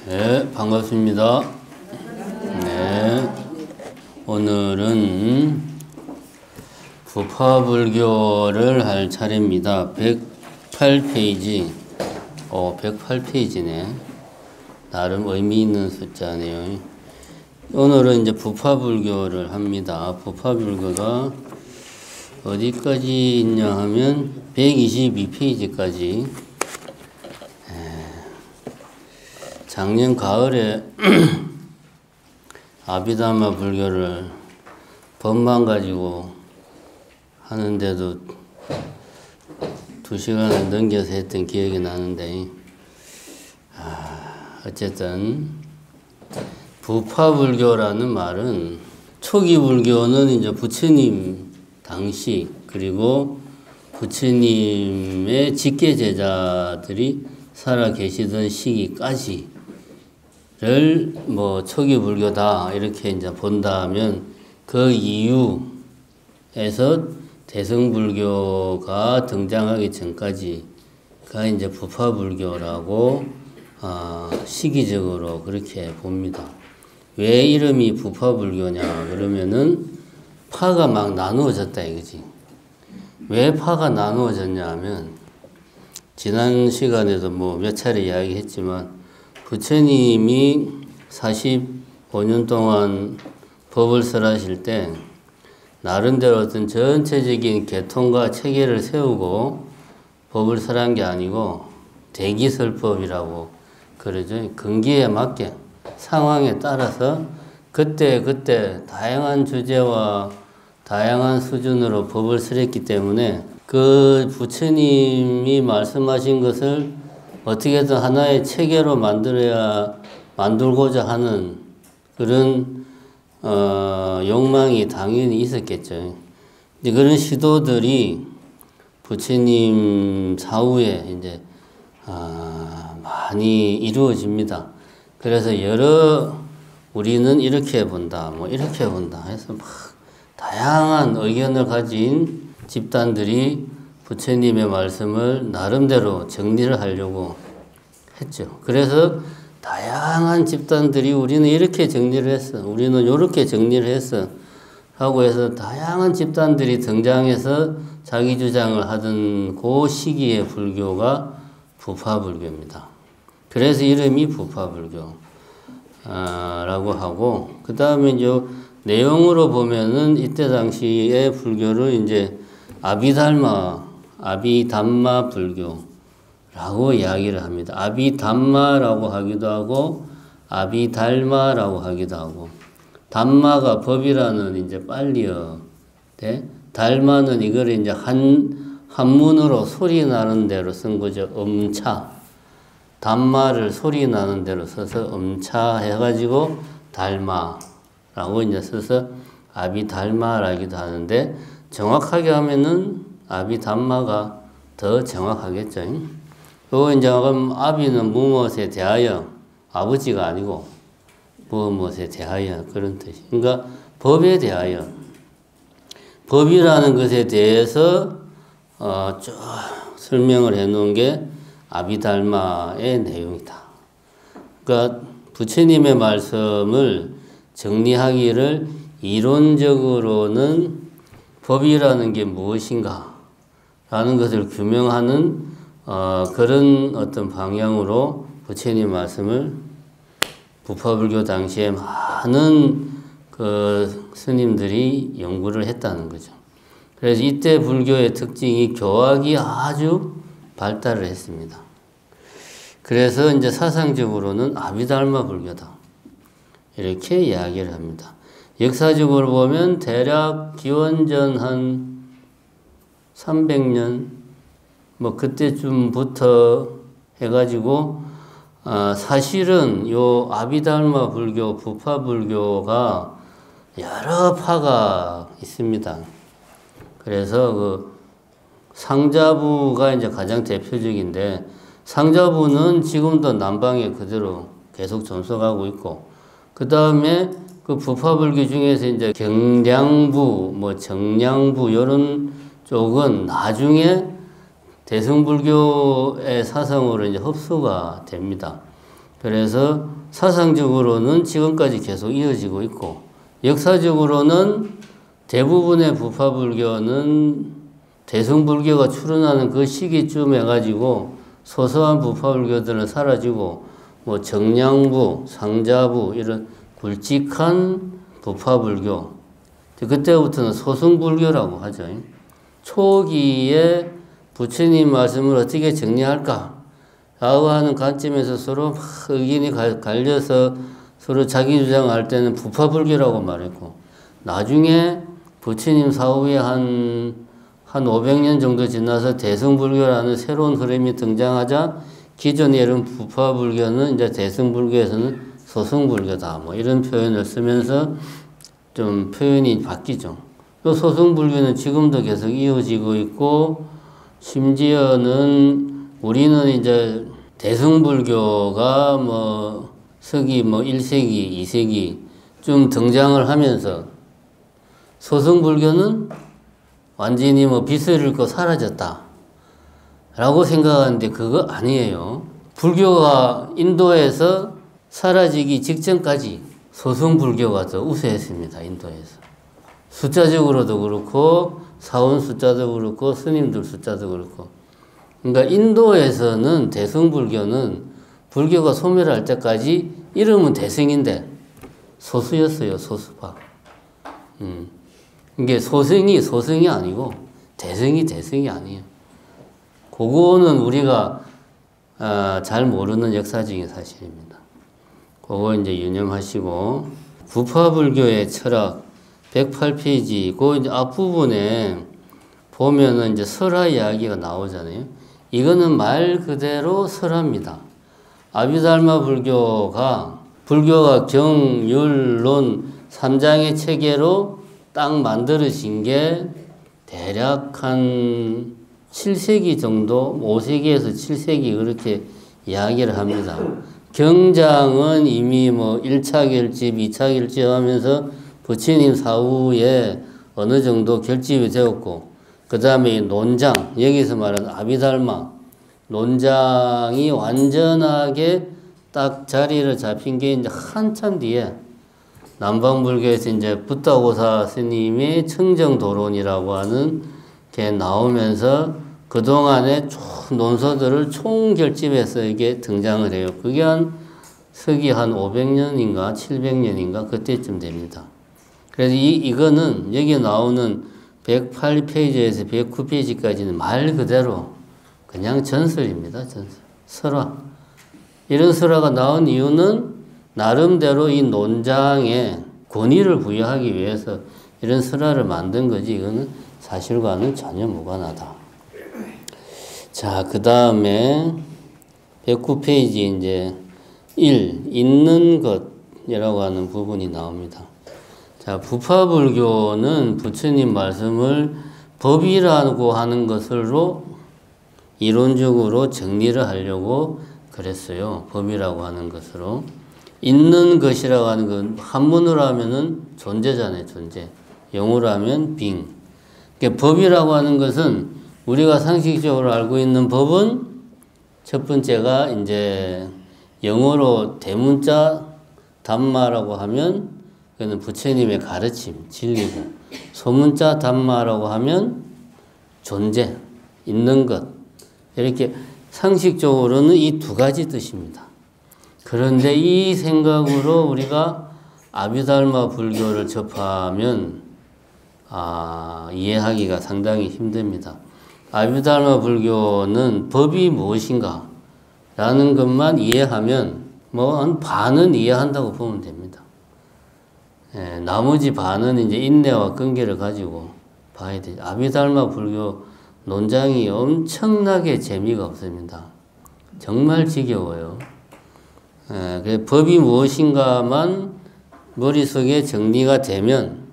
네, 반갑습니다. 네, 오늘은 부파불교를 할 차례입니다. 108페이지. 108페이지네. 나름 의미 있는 숫자네요. 오늘은 이제 부파불교를 합니다. 부파불교가 어디까지 있냐 하면 122페이지까지. 작년 가을에 아비담마 불교를 법만 가지고 하는데도 2시간을 넘겨서 했던 기억이 나는데, 어쨌든 부파불교라는 말은 초기 불교는 이제 부처님 당시, 그리고 부처님의 직계 제자들이 살아 계시던 시기까지를 뭐 초기 불교다 이렇게 이제 본다면, 그 이후에서 대승불교가 등장하기 전까지가 이제 부파불교라고 시기적으로 그렇게 봅니다. 왜 이름이 부파불교냐 그러면은 파가 막 나누어졌다 이거지. 왜 파가 나누어졌냐 하면, 지난 시간에도 뭐 몇 차례 이야기했지만 부처님이 45년 동안 법을 설하실 때 나름대로 어떤 전체적인 계통과 체계를 세우고 법을 설한 게 아니고 대기설법이라고 그러죠. 근기에 맞게 상황에 따라서 그때 다양한 주제와 다양한 수준으로 법을 설했기 때문에 그 부처님이 말씀하신 것을 어떻게든 하나의 체계로 만들고자 하는 그런 욕망이 당연히 있었겠죠. 근데 그런 시도들이 부처님 사후에 이제 많이 이루어집니다. 그래서 우리는 이렇게 본다, 뭐 이렇게 본다 해서 막 다양한 의견을 가진 집단들이 부처님의 말씀을 나름대로 정리를 하려고 했죠. 그래서 다양한 집단들이 우리는 이렇게 정리를 했어, 우리는 이렇게 정리를 했어 하고 해서 다양한 집단들이 등장해서 자기 주장을 하던 그 시기의 불교가 부파불교입니다. 그래서 이름이 부파불교 라고 하고, 그 다음에 이제 내용으로 보면은 이때 당시의 불교를 이제 아비담마 불교라고 이야기를 합니다. 아비담마라고 하기도 하고 아비달마라고 하기도 하고, 담마가 법이라는 이제 빨리어, 달마는 이걸 이제 한문으로 소리 나는 대로 쓴 거죠. 음차. 담마를 소리 나는 대로 써서 음차 해가지고 달마라고 이제 써서 아비달마라기도 하는데, 정확하게 하면은 아비담마가 더 정확하겠죠. 요 이제 그럼 아비는 무엇에 대하여, 아버지가 아니고 무엇에 대하여 그런 뜻이. 그러니까 법에 대하여, 법이라는 것에 대해서 쭉 설명을 해놓은 게 아비달마의 내용이다. 그러니까 부처님의 말씀을 정리하기를 이론적으로는 법이라는 게 무엇인가 라는 것을 규명하는 그런 어떤 방향으로 부처님 말씀을 부파불교 당시에 많은 그 스님들이 연구를 했다는 거죠. 그래서 이때 불교의 특징이 교학이 아주 발달을 했습니다. 그래서 이제 사상적으로는 아비달마 불교다 이렇게 이야기를 합니다. 역사적으로 보면 대략 기원전 한 300년 뭐 그때쯤부터 해가지고 사실은 요 아비달마 불교, 부파불교가 여러 파가 있습니다. 그래서 그 상자부가 이제 가장 대표적인데, 상자부는 지금도 남방에 그대로 계속 존속하고 있고, 그 다음에 그 부파불교 중에서 이제 경량부, 뭐 정량부 이런 쪽은 나중에 대승불교의 사상으로 이제 흡수가 됩니다. 그래서 사상적으로는 지금까지 계속 이어지고 있고, 역사적으로는 대부분의 부파불교는 대승불교가 출현하는 그 시기쯤 해가지고 소소한 부파불교들은 사라지고, 뭐 정량부, 상자부 이런 굵직한 부파불교, 그때부터는 소승불교라고 하죠. 초기에 부처님 말씀을 어떻게 정리할까 라고 하는 관점에서 서로 막 의견이 갈려서 서로 자기 주장할 때는 부파불교라고 말했고, 나중에 부처님 사후에 한 500년 정도 지나서 대승불교라는 새로운 흐름이 등장하자 기존에 이런 부파불교는 이제 대승불교에서는 소승불교다 뭐 이런 표현을 쓰면서 좀 표현이 바뀌죠. 또 소승불교는 지금도 계속 이어지고 있고, 심지어는 우리는 이제 대승불교가 뭐 서기 뭐 1세기, 2세기 좀 등장을 하면서 소승불교는 완전히 뭐 빛을 잃고 사라졌다 라고 생각하는데 그거 아니에요. 불교가 인도에서 사라지기 직전까지 소승불교가 더 우세했습니다. 인도에서. 숫자적으로도 그렇고 사원 숫자도 그렇고 스님들 숫자도 그렇고. 그러니까 인도에서는 대승불교는 불교가 소멸할 때까지 이름은 대승인데 소수였어요. 소수파. 이게 소승이 아니고 대승이 아니에요. 그거는 우리가 잘 모르는 역사적인 사실입니다. 그거 이제 유념하시고, 부파불교의 철학 108페이지 그 이제 앞부분에 보면은 이제 설화 이야기가 나오잖아요. 이거는 말 그대로 설화입니다. 아비달마 불교가 경율론 3장의 체계로 딱 만들어진 게 대략 한 7세기 정도, 5세기에서 7세기 그렇게 이야기를 합니다. 경장은 이미 뭐 1차 결집, 2차 결집하면서 부처님 사후에 어느 정도 결집이 되었고, 그 다음에 논장, 여기서 말하는 아비달마, 논장이 완전하게 딱 자리를 잡힌 게 이제 한참 뒤에 남방불교에서 이제 붓다고사 스님의 청정도론이라고 하는 게 나오면서 그동안의 논서들을 총결집해서 이게 등장을 해요. 그게 서기 한 500년인가 700년인가 그때쯤 됩니다. 그래서 이거는 여기 나오는 108페이지에서 109페이지까지는 말 그대로 그냥 전설입니다. 전설. 설화. 이런 설화가 나온 이유는 나름대로 이 논장에 권위를 부여하기 위해서 이런 설화를 만든 거지, 이거는 사실과는 전혀 무관하다. 자, 그 다음에 109페이지 이제 1. 있는 것이라고 하는 부분이 나옵니다. 자, 부파불교는 부처님 말씀을 법이라고 하는 것으로 이론적으로 정리를 하려고 그랬어요. 법이라고 하는 것으로. 있는 것이라고 하는 건 한문으로 하면은 존재잖아요. 존재. 영어로 하면 being. 그러니까 법이라고 하는 것은 우리가 상식적으로 알고 있는 법은 첫 번째가 이제 영어로 대문자 담마라고 하면 그는 부처님의 가르침, 진리고, 소문자 담마라고 하면 존재, 있는 것. 이렇게 상식적으로는 이 두 가지 뜻입니다. 그런데 이 생각으로 우리가 아비달마 불교를 접하면 이해하기가 상당히 힘듭니다. 아비달마 불교는 법이 무엇인가 라는 것만 이해하면 뭐 한 반은 이해한다고 보면 됩니다. 나머지 반은 이제 인내와 끈기를 가지고 봐야 되죠. 아비달마 불교 논장이 엄청나게 재미가 없습니다. 정말 지겨워요. 법이 무엇인가만 머릿속에 정리가 되면,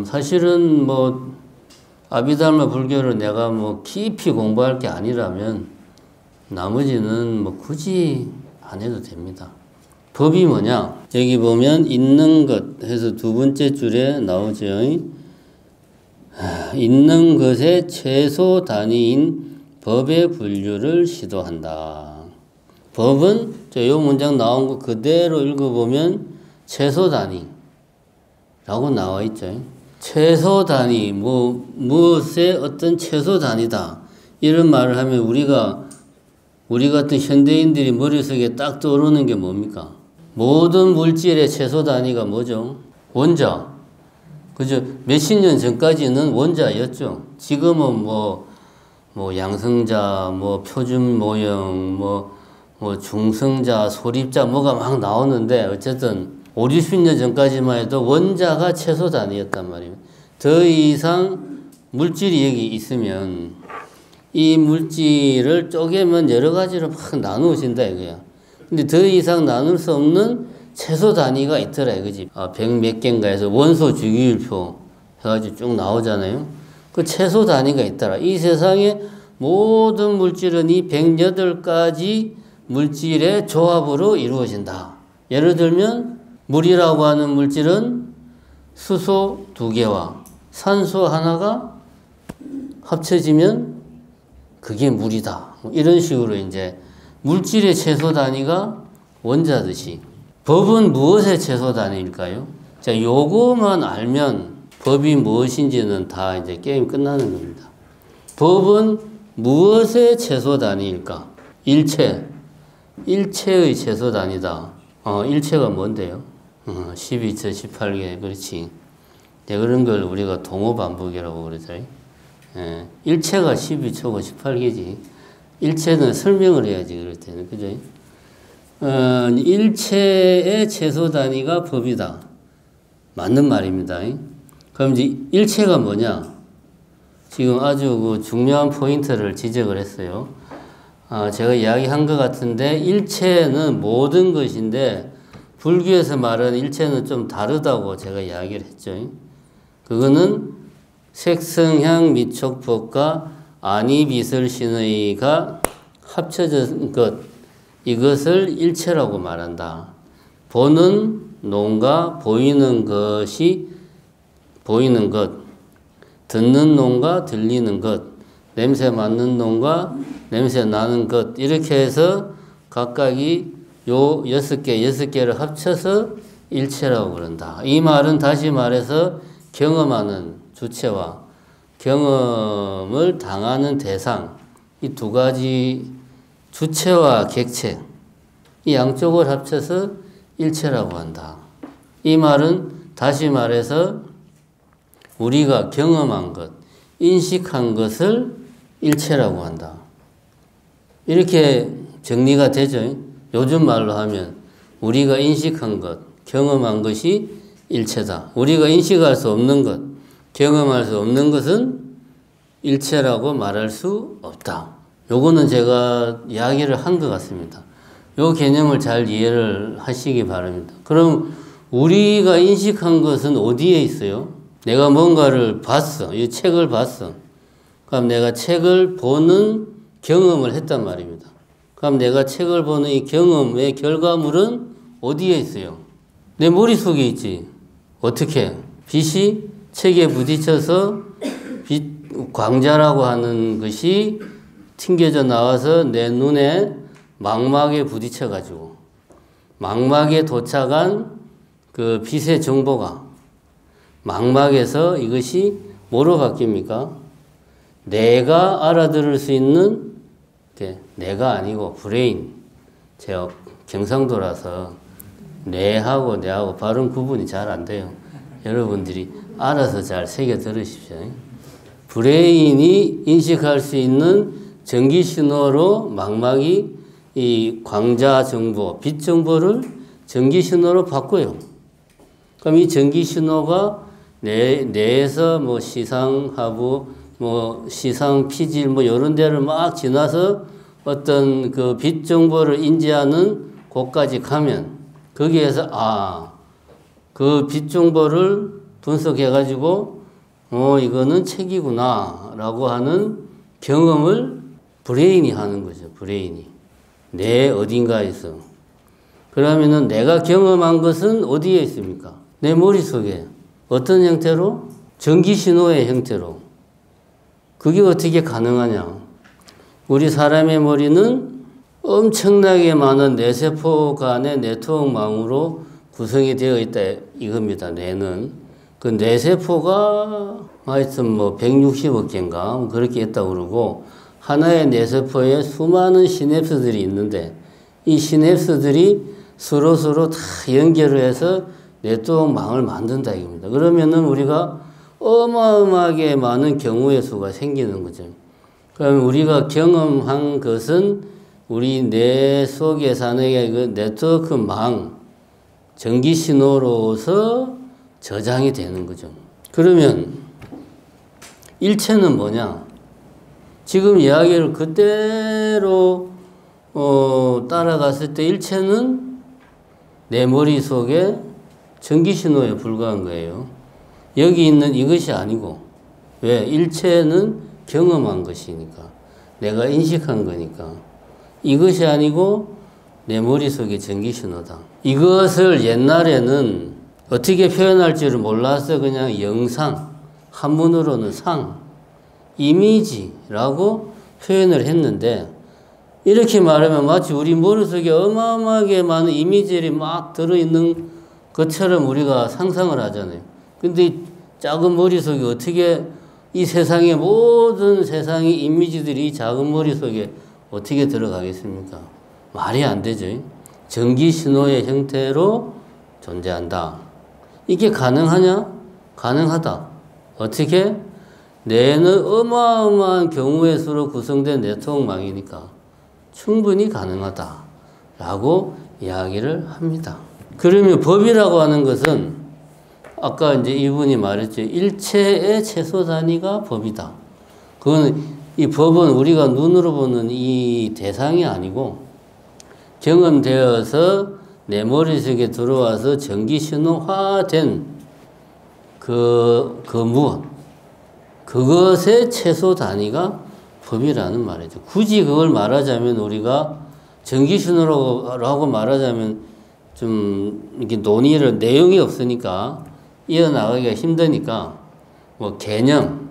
사실은 뭐, 아비달마 불교를 내가 뭐 깊이 공부할 게 아니라면, 나머지는 뭐 굳이 안 해도 됩니다. 법이 뭐냐? 여기 보면 있는 것 해서 두 번째 줄에 나오죠. 있는 것의 최소 단위인 법의 분류를 시도한다. 법은 요 문장 나온 거 그대로 읽어보면 최소 단위라고 나와 있죠. 최소 단위, 무엇의 어떤 최소 단위다. 이런 말을 하면 우리 같은 현대인들이 머릿속에 딱 떠오르는 게 뭡니까? 모든 물질의 최소 단위가 뭐죠? 원자. 그죠? 몇십 년 전까지는 원자였죠. 지금은 뭐 양성자, 표준 모형, 중성자, 소립자, 뭐가 막 나오는데, 어쨌든 5, 60년 전까지만 해도 원자가 최소 단위였단 말이에요. 더 이상 물질이 여기 있으면 이 물질을 쪼개면 여러 가지로 막 나누어진다 이거야. 근데 더 이상 나눌 수 없는 최소 단위가 있더라 이거지. 100몇 개인가 해서 원소 주기율표 해가지고 쭉 나오잖아요. 그 최소 단위가 있더라. 이 세상의 모든 물질은 이 108가지 물질의 조합으로 이루어진다. 예를 들면 물이라고 하는 물질은 수소 2개와 산소 하나가 합쳐지면 그게 물이다. 이런 식으로 이제 물질의 최소 단위가 원자듯이 법은 무엇의 최소 단위일까요? 자, 요거만 알면 법이 무엇인지는 다 이제 게임 끝나는 겁니다. 법은 무엇의 최소 단위일까? 일체의 최소 단위다. 일체가 뭔데요? 12초 18개, 그렇지. 네, 그런 걸 우리가 동호 반복이라고 그러죠. 일체가 12초고 18개지. 일체는 설명을 해야지, 그럴 때는. 그죠? 일체의 최소 단위가 법이다. 맞는 말입니다. 그럼 이제 일체가 뭐냐? 지금 아주 그 중요한 포인트를 지적을 했어요. 제가 이야기한 것 같은데, 일체는 모든 것인데, 불교에서 말하는 일체는 좀 다르다고 제가 이야기를 했죠. 그거는 색성향 미촉법과 아니비설신의가 합쳐진 것, 이것을 일체라고 말한다. 보는 놈과 보이는 것이 보이는 것, 듣는 놈과 들리는 것, 냄새 맡는 놈과 냄새 나는 것, 이렇게 해서 각각이 요 6개를 합쳐서 일체라고 그런다. 이 말은 다시 말해서 경험하는 주체와 경험을 당하는 대상, 이 두 가지 주체와 객체, 이 양쪽을 합쳐서 일체라고 한다. 이 말은 다시 말해서 우리가 경험한 것, 인식한 것을 일체라고 한다. 이렇게 정리가 되죠. 요즘 말로 하면 우리가 인식한 것, 경험한 것이 일체다. 우리가 인식할 수 없는 것, 경험할 수 없는 것은 일체라고 말할 수 없다. 요거는 제가 이야기를 한 것 같습니다. 요 개념을 잘 이해를 하시기 바랍니다. 그럼 우리가 인식한 것은 어디에 있어요? 내가 뭔가를 봤어. 이 책을 봤어. 그럼 내가 책을 보는 경험을 했단 말입니다. 그럼 내가 책을 보는 이 경험의 결과물은 어디에 있어요? 내 머릿속에 있지. 어떻게? 빛이 책에 부딪혀서 광자라고 하는 것이 튕겨져 나와서 내 눈에 망막에 부딪혀가지고 망막에 도착한 그 빛의 정보가 망막에서 이것이 뭐로 바뀝니까? 내가 알아들을 수 있는 내가 아니고 브레인. 제가 경상도라서 뇌하고 뇌하고 발음 구분이 잘 안 돼요. 여러분들이 알아서 잘 새겨 들으십시오. 브레인이 인식할 수 있는 전기 신호로 망막이 이 광자 정보, 빛 정보를 전기 신호로 바꿔요. 그럼 이 전기 신호가 뇌에서 뭐 시상하부, 뭐 시상 피질 뭐 이런 데를 막 지나서 어떤 그 빛 정보를 인지하는 곳까지 가면 거기에서 그 빛 정보를 분석해 가지고 이거는 책이구나 라고 하는 경험을 브레인이 하는 거죠. 브레인이 뇌 어딘가에서. 그러면은 내가 경험한 것은 어디에 있습니까? 내 머릿속에. 어떤 형태로? 전기 신호의 형태로. 그게 어떻게 가능하냐? 우리 사람의 머리는 엄청나게 많은 뇌세포 간의 네트워크망으로 구성이 되어 있다 이겁니다. 뇌는. 그 뇌세포가 하여튼 뭐 160억 개인가 그렇게 있다고 그러고, 하나의 뇌세포에 수많은 시냅스들이 있는데 이 시냅스들이 서로 다 연결을 해서 네트워크망을 만든다 이겁니다. 그러면은 우리가 어마어마하게 많은 경우의 수가 생기는 거죠. 그럼 우리가 경험한 것은 우리 뇌 속에 사는 그 네트워크망, 전기 신호로서 저장이 되는 거죠. 그러면 일체는 뭐냐? 지금 이야기를 그대로 따라갔을 때 일체는 내 머릿속에 전기 신호에 불과한 거예요. 여기 있는 이것이 아니고. 왜? 일체는 경험한 것이니까. 내가 인식한 거니까. 이것이 아니고 내 머릿속의 전기 신호다. 이것을 옛날에는 어떻게 표현할지를 몰라서 그냥 영상, 한문으로는 상, 이미지라고 표현을 했는데, 이렇게 말하면 마치 우리 머릿속에 어마어마하게 많은 이미지들이 막 들어있는 것처럼 우리가 상상을 하잖아요. 근데 작은 머릿속에 어떻게 이 세상의 모든 세상의 이미지들이 작은 머릿속에 어떻게 들어가겠습니까? 말이 안 되죠. 전기 신호의 형태로 존재한다. 이게 가능하냐? 가능하다. 어떻게? 뇌는 어마어마한 경우의 수로 구성된 네트워크망이니까 충분히 가능하다 라고 이야기를 합니다. 그러면 법이라고 하는 것은 아까 이제 이분이 말했죠. 일체의 최소 단위가 법이다. 그건 이 법은 우리가 눈으로 보는 이 대상이 아니고 경험되어서 내 머릿속에 들어와서 전기 신호화된 그 무엇, 그것의 최소 단위가 법이라는 말이죠. 굳이 그걸 말하자면 우리가 전기 신호라고 말하자면 좀 이렇게 논의를 내용이 없으니까 이어나가기가 힘드니까 뭐 개념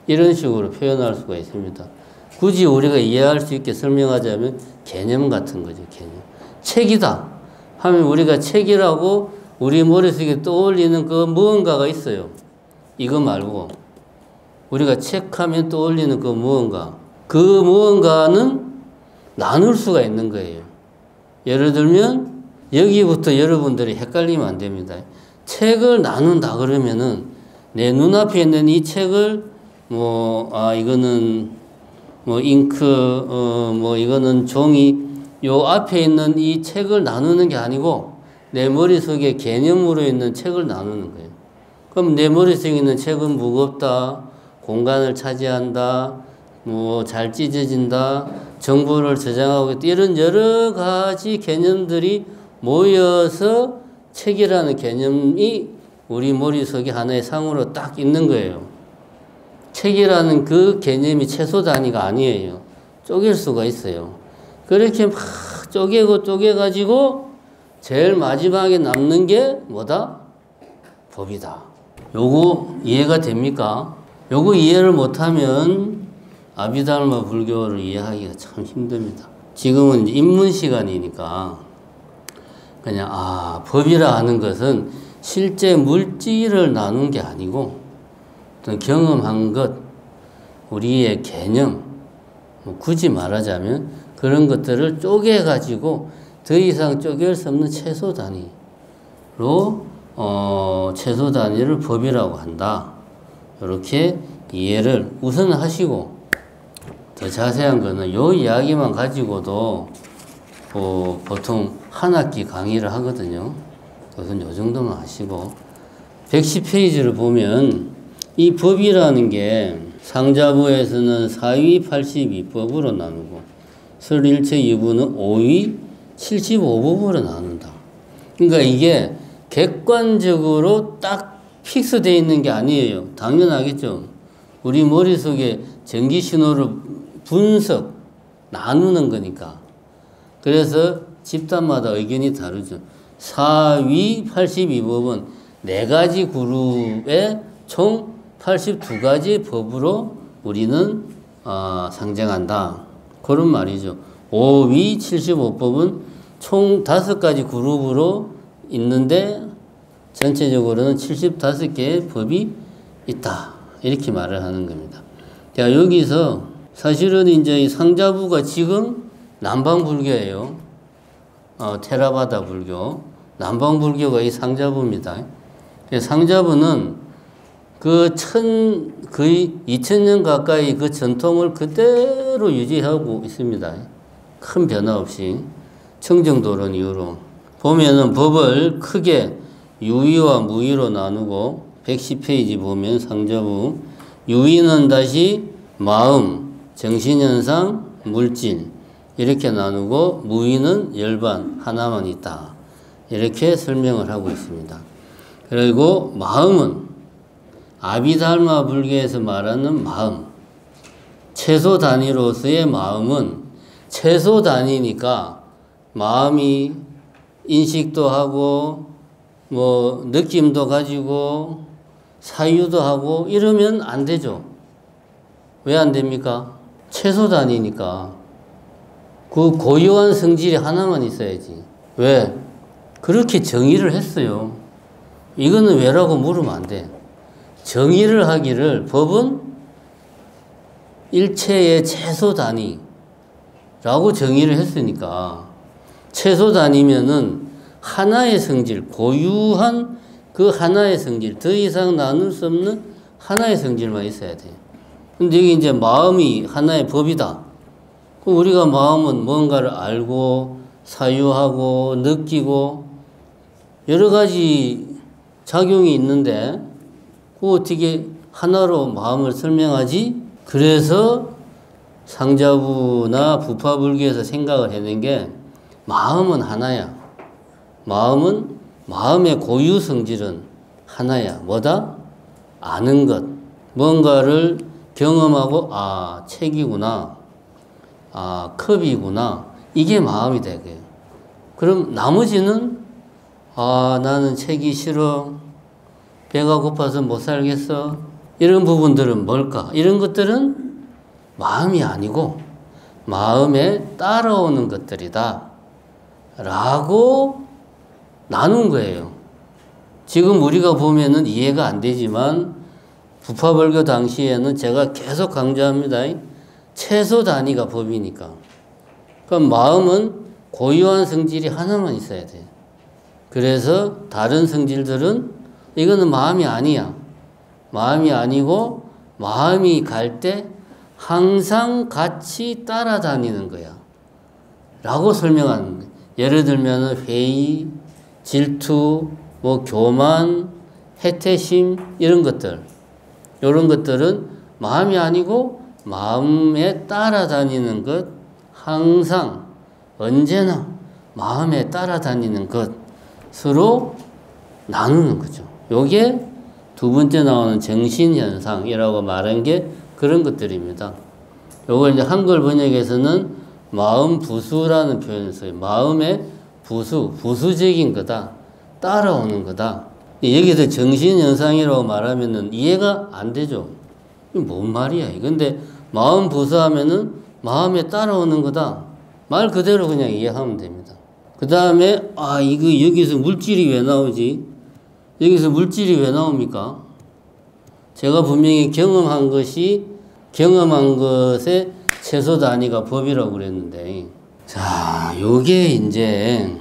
이런 식으로 표현할 수가 있습니다. 굳이 우리가 이해할 수 있게 설명하자면 개념 같은 거죠. 개념. 책이다 하면 우리가 책이라고 우리 머릿속에 떠올리는 그 무언가가 있어요. 이거 말고 우리가 책하면 떠올리는 그 무언가, 그 무언가는 나눌 수가 있는 거예요. 예를 들면 여기부터 여러분들이 헷갈리면 안 됩니다. 책을 나눈다 그러면은 내 눈앞에 있는 이 책을 이거는 잉크, 이거는 종이, 요 앞에 있는 이 책을 나누는 게 아니고 내 머릿속에 개념으로 있는 책을 나누는 거예요. 그럼 내 머릿속에 있는 책은 무겁다, 공간을 차지한다, 잘 찢어진다, 정보를 저장하고 있다, 이런 여러 가지 개념들이 모여서 책이라는 개념이 우리 머릿속에 하나의 상으로 딱 있는 거예요. 책이라는 그 개념이 최소 단위가 아니에요. 쪼갤 수가 있어요. 그렇게 막 쪼개가지고 제일 마지막에 남는 게 뭐다? 법이다. 요거 이해가 됩니까? 요거 이해를 못하면 아비달마 불교를 이해하기가 참 힘듭니다. 지금은 입문 시간이니까 그냥 법이라 하는 것은 실제 물질을 나눈 게 아니고 어떤 경험한 것, 우리의 개념, 굳이 말하자면 그런 것들을 쪼개가지고 더 이상 쪼갤 수 없는 최소 단위로 최소 단위를 법이라고 한다. 이렇게 이해를 우선 하시고, 더 자세한 거는 요 이야기만 가지고도 보통 한 학기 강의를 하거든요. 우선 요 정도만 하시고, 110페이지를 보면 이 법이라는 게 상자부에서는 4위 82법으로 나누고 설일체 2부는 5위 75법으로 나눈다. 그러니까 이게 객관적으로 딱 픽스되어 있는 게 아니에요. 당연하겠죠. 우리 머릿속에 전기 신호를 분석, 나누는 거니까. 그래서 집단마다 의견이 다르죠. 4위 82법은 4가지 그룹에 총 82가지 법으로 우리는 상정한다. 그런 말이죠. 5위 75법은 총 5가지 그룹으로 있는데 전체적으로는 75개의 법이 있다. 이렇게 말을 하는 겁니다. 자, 여기서 사실은 이제 이 상자부가 지금 남방불교예요. 테라바다 불교. 남방불교가 이 상자부입니다. 상자부는 거의 2000년 가까이 그 전통을 그대로 유지하고 있습니다. 큰 변화 없이. 청정도론 이후로. 보면은 법을 크게 유의와 무의로 나누고 110페이지 보면 상자부. 유의는 다시 마음, 정신현상, 물질 이렇게 나누고 무의는 열반 하나만 있다. 이렇게 설명을 하고 있습니다. 그리고 마음은 아비달마 불교에서 말하는 마음, 최소 단위로서의 마음은 최소 단위니까 마음이 인식도 하고 뭐 느낌도 가지고 사유도 하고 이러면 안 되죠. 왜 안 됩니까? 최소 단위니까 그 고유한 성질이 하나만 있어야지. 왜? 그렇게 정의를 했어요. 이거는 왜라고 물으면 안 돼. 정의를 하기를 법은 일체의 최소 단위라고 정의를 했으니까 최소 단위면은 하나의 성질, 고유한 그 하나의 성질, 더 이상 나눌 수 없는 하나의 성질만 있어야 돼. 근데 여기 이제 마음이 하나의 법이다. 우리가 마음은 뭔가를 알고 사유하고 느끼고 여러 가지 작용이 있는데 어떻게 하나로 마음을 설명하지? 그래서 상자부나 부파불교에서 생각을 해낸 게 마음은 하나야. 마음의 고유 성질은 하나야. 뭐다? 아는 것. 뭔가를 경험하고 책이구나. 컵이구나. 이게 마음이 되게. 그럼 나머지는 나는 책이 싫어. 배가 고파서 못 살겠어. 이런 부분들은 뭘까? 이런 것들은 마음이 아니고 마음에 따라오는 것들이다. 라고 나눈 거예요. 지금 우리가 보면은 이해가 안 되지만 부파불교 당시에는 제가 계속 강조합니다. 최소 단위가 법이니까. 그럼 마음은 고유한 성질이 하나만 있어야 돼. 그래서 다른 성질들은 이거는 마음이 아니야. 마음이 아니고 마음이 갈 때 항상 같이 따라다니는 거야. 라고 설명하는 거야. 예를 들면 회의, 질투, 교만, 해태심 이런 것들. 이런 것들은 마음이 아니고 마음에 따라다니는 것, 항상 언제나 마음에 따라다니는 것으로 나누는 거죠. 요게 두 번째 나오는 정신현상이라고 말한 게 그런 것들입니다. 요걸 이제 한글 번역에서는 마음 부수라는 표현을 써요. 마음의 부수적인 거다. 따라오는 거다. 여기서 정신현상이라고 말하면은 이해가 안 되죠. 이게 뭔 말이야. 근데 마음 부수하면은 마음에 따라오는 거다. 말 그대로 그냥 이해하면 됩니다. 그 다음에 이거 여기서 물질이 왜 나오지? 여기서 물질이 왜 나옵니까? 제가 분명히 경험한 것의 최소 단위가 법이라고 그랬는데, 자, 요게 이제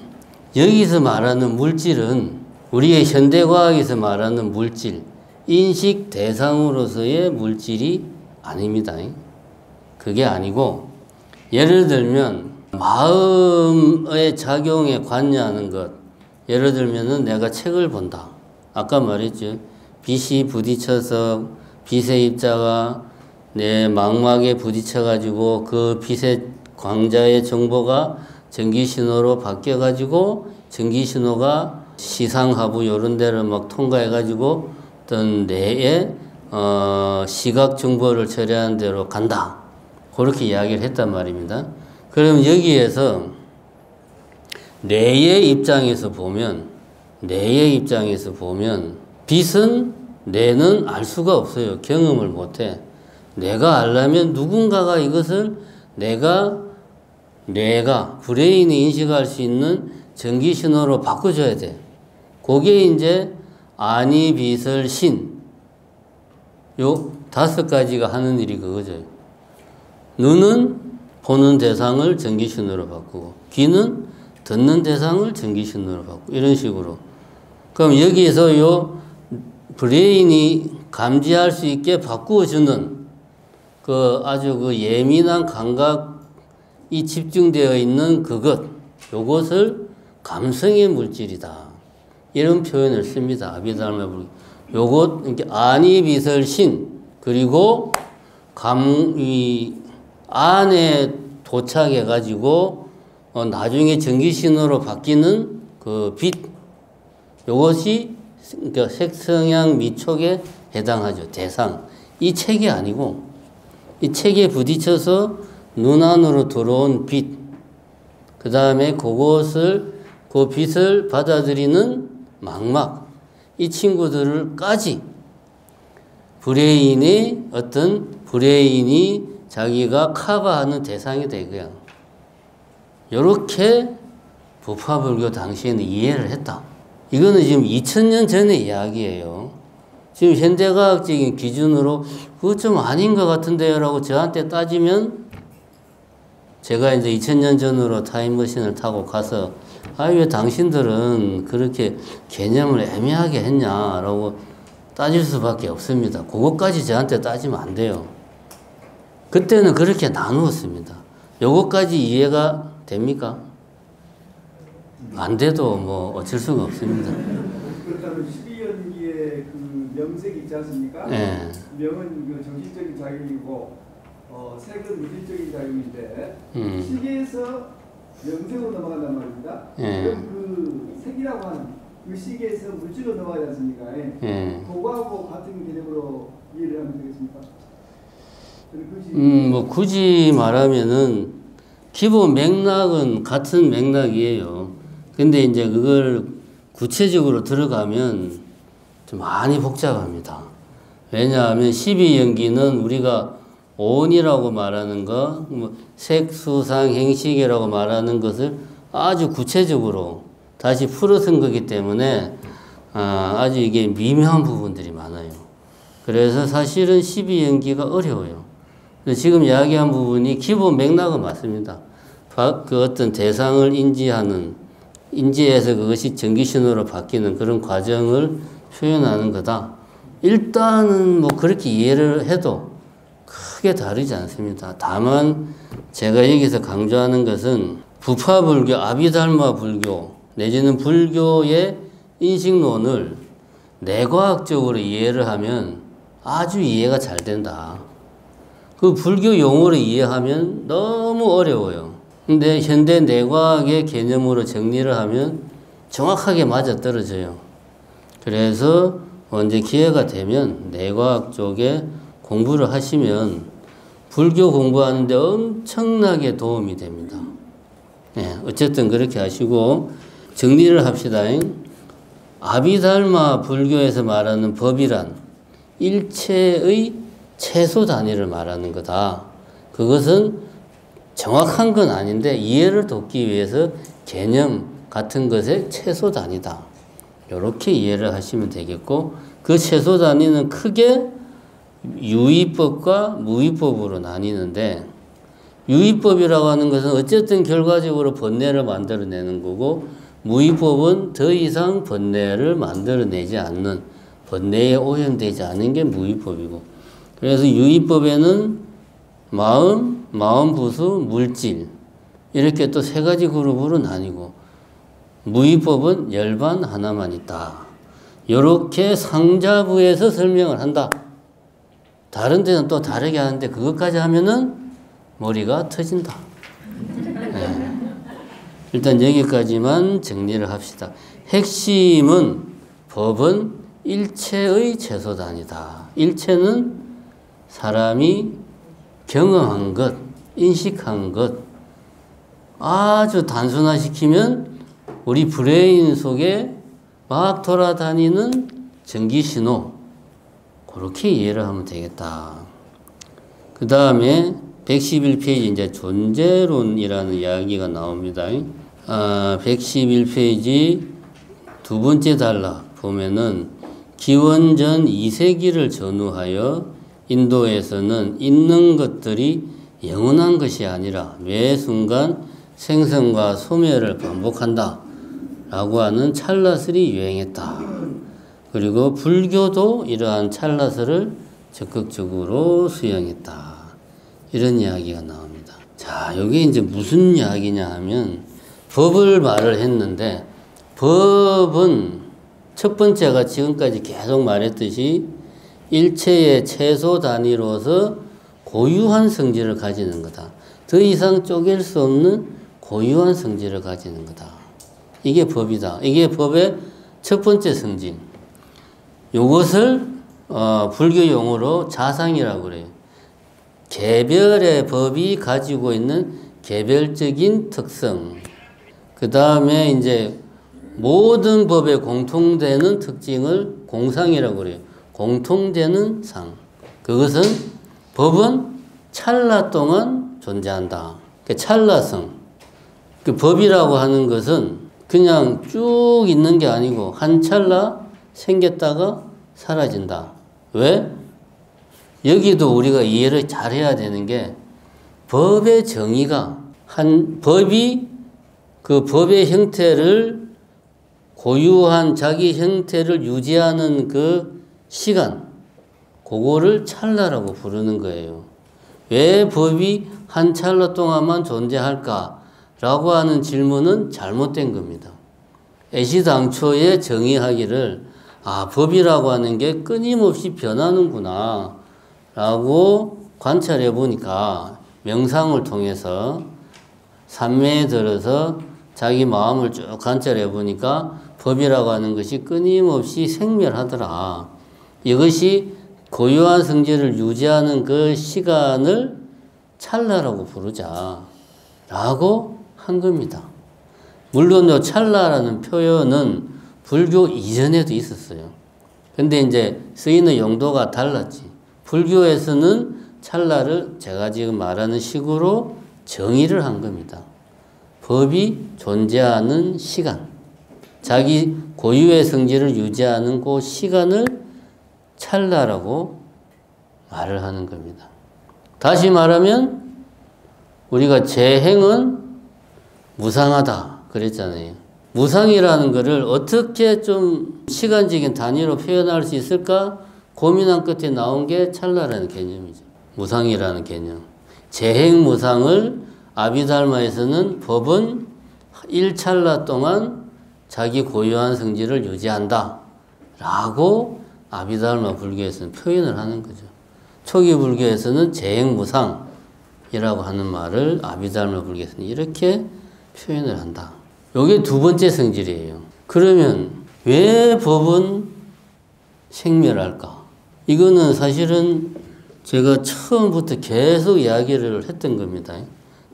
여기서 말하는 물질은 우리의 현대과학에서 말하는 물질, 인식 대상으로서의 물질이 아닙니다. 그게 아니고, 예를 들면 마음의 작용에 관여하는 것, 예를 들면은 내가 책을 본다. 아까 말했죠. 빛이 부딪혀서 빛의 입자가 내 망막에 부딪혀가지고 그 빛의 광자의 정보가 전기신호로 바뀌어가지고 전기신호가 시상하부 요런 데를 막 통과해가지고 어떤 뇌의 시각 정보를 처리하는 데로 간다. 그렇게 이야기를 했단 말입니다. 그럼 여기에서 뇌의 입장에서 보면 빛은 뇌는 알 수가 없어요. 경험을 못해. 내가 알려면 누군가가 이것을 뇌가 브레인이 인식할 수 있는 전기 신호로 바꿔줘야 돼. 그게 이제 아니, 비설, 신. 요 5가지가 하는 일이 그거죠. 눈은 보는 대상을 전기 신호로 바꾸고, 귀는 듣는 대상을 전기 신호로 바꾸고, 이런 식으로. 그럼 여기에서 요 브레인이 감지할 수 있게 바꾸어주는 아주 예민한 감각이 집중되어 있는 요것을 감성의 물질이다. 이런 표현을 씁니다. 아비달마 불교. 요것, 이렇게 아니, 비설, 신, 그리고 이 안에 도착해가지고, 나중에 전기신호로 바뀌는 빛. 요것이, 그러니까 색성향 미촉에 해당하죠. 대상. 이 책이 아니고, 이 책에 부딪혀서 눈 안으로 들어온 빛. 그 다음에 그 빛을 받아들이는 망막. 이 친구들까지 브레인이 자기가 커버하는 대상이 되고요. 이렇게 부파불교 당시에는 이해를 했다. 이거는 지금 2000년 전의 이야기예요. 지금 현대과학적인 기준으로 그거 좀 아닌 것 같은데요 라고 저한테 따지면 제가 이제 2000년 전으로 타임머신을 타고 가서 왜 당신들은 그렇게 개념을 애매하게 했냐라고 따질 수밖에 없습니다. 그것까지 저한테 따지면 안 돼요. 그때는 그렇게 나누었습니다. 요것까지 이해가 됩니까? 안 돼도 뭐 어쩔 수가 없습니다. 그렇다면 12연기의 명색이 있지 않습니까? 네. 명은 정신적인 작용이고 색은 물질적인 작용인데 시계에서 명색으로 넘어간단 말입니다. 그럼 색이라고 하는 시계에서 물질로 넘어가지 않습니까? 그거하고 같은 개념으로 이해를 하면 되겠습니까? 뭐 굳이 말하면은 기본 맥락은 같은 맥락이에요. 근데 이제 그걸 구체적으로 들어가면 좀 많이 복잡합니다. 왜냐하면 12연기는 우리가 온이라고 말하는 거, 색, 수상, 행식이라고 말하는 것을 아주 구체적으로 다시 풀어쓴 거기 때문에 아주 이게 미묘한 부분들이 많아요. 그래서 사실은 12연기가 어려워요. 지금 이야기한 부분이 기본 맥락은 맞습니다. 어떤 대상을 인지해서 그것이 전기신호로 바뀌는 그런 과정을 표현하는 거다. 일단은 뭐 그렇게 이해를 해도 크게 다르지 않습니다. 다만 제가 여기서 강조하는 것은 부파불교, 아비달마 불교 내지는 불교의 인식론을 내과학적으로 이해를 하면 아주 이해가 잘 된다. 그 불교 용어로 이해하면 너무 어려워요. 근데 현대 내과학의 개념으로 정리를 하면 정확하게 맞아떨어져요. 그래서 언제 기회가 되면 내과학 쪽에 공부를 하시면 불교 공부하는데 엄청나게 도움이 됩니다. 네, 어쨌든 그렇게 하시고 정리를 합시다. 아비달마 불교에서 말하는 법이란 일체의 최소 단위를 말하는 거다. 그것은 정확한 건 아닌데 이해를 돕기 위해서 개념 같은 것의 최소 단위다. 이렇게 이해를 하시면 되겠고, 그 최소 단위는 크게 유의법과 무의법으로 나뉘는데, 유의법이라고 하는 것은 어쨌든 결과적으로 번뇌를 만들어내는 거고, 무의법은 더 이상 번뇌를 만들어내지 않는, 번뇌에 오염되지 않은 게 무의법이고, 그래서 유의법에는 마음, 마음부수, 물질 이렇게 또 3가지 그룹으로 나뉘고, 무의법은 열반 하나만 있다. 이렇게 상자부에서 설명을 한다. 다른 데는 또 다르게 하는데 그것까지 하면은 머리가 터진다. 네. 일단 여기까지만 정리를 합시다. 핵심은 법은 일체의 최소단이다. 일체는 사람이 경험한 것, 인식한 것, 아주 단순화시키면 우리 브레인 속에 막 돌아다니는 전기신호, 그렇게 이해를 하면 되겠다. 그 다음에 111페이지 이제 존재론이라는 이야기가 나옵니다. 111페이지 두 번째 단락 보면은 기원전 2세기를 전후하여 인도에서는 있는 것들이 영원한 것이 아니라 매 순간 생성과 소멸을 반복한다 라고 하는 찰나설이 유행했다. 그리고 불교도 이러한 찰나설을 적극적으로 수용했다. 이런 이야기가 나옵니다. 자, 여기 이제 무슨 이야기냐 하면 법을 말을 했는데 법은 첫 번째가 지금까지 계속 말했듯이 일체의 최소 단위로서 고유한 성질을 가지는 거다. 더 이상 쪼갤 수 없는 고유한 성질을 가지는 거다. 이게 법이다. 이게 법의 첫 번째 성질. 이것을 불교 용어로 자상이라고 그래요. 개별의 법이 가지고 있는 개별적인 특성. 그 다음에 이제 모든 법에 공통되는 특징을 공상이라고 그래요. 공통되는 상. 그것은 법은 찰나 동안 존재한다. 그 찰나성. 그 법이라고 하는 것은 그냥 쭉 있는 게 아니고 한 찰나 생겼다가 사라진다. 왜? 여기도 우리가 이해를 잘 해야 되는 게 법의 정의가 법이 그 법의 형태를 고유한 자기 형태를 유지하는 그 시간, 그거를 찰나라고 부르는 거예요. 왜 법이 한 찰나 동안만 존재할까라고 하는 질문은 잘못된 겁니다. 애시당초에 정의하기를 법이라고 하는 게 끊임없이 변하는구나 라고 관찰해 보니까 명상을 통해서 산매에 들어서 자기 마음을 쭉 관찰해 보니까 법이라고 하는 것이 끊임없이 생멸하더라. 이것이 고유한 성질을 유지하는 그 시간을 찰나라고 부르자 라고 한 겁니다. 물론 요 찰나라는 표현은 불교 이전에도 있었어요. 근데 이제 쓰이는 용도가 달랐지. 불교에서는 찰나를 제가 지금 말하는 식으로 정의를 한 겁니다. 법이 존재하는 시간, 자기 고유의 성질을 유지하는 그 시간을 찰나라고 말을 하는 겁니다. 다시 말하면 우리가 재행은 무상하다 그랬잖아요. 무상이라는 것을 어떻게 좀 시간적인 단위로 표현할 수 있을까 고민한 끝에 나온 게 찰나라는 개념이죠. 무상이라는 개념. 재행무상을 아비달마에서는 법은 1찰나 동안 자기 고유한 성질을 유지한다 라고 아비달마 불교에서는 표현을 하는 거죠. 초기 불교에서는 재행무상이라고 하는 말을 아비달마 불교에서는 이렇게 표현을 한다. 이게 두 번째 성질이에요. 그러면 왜 법은 생멸할까? 이거는 사실은 제가 처음부터 계속 이야기를 했던 겁니다.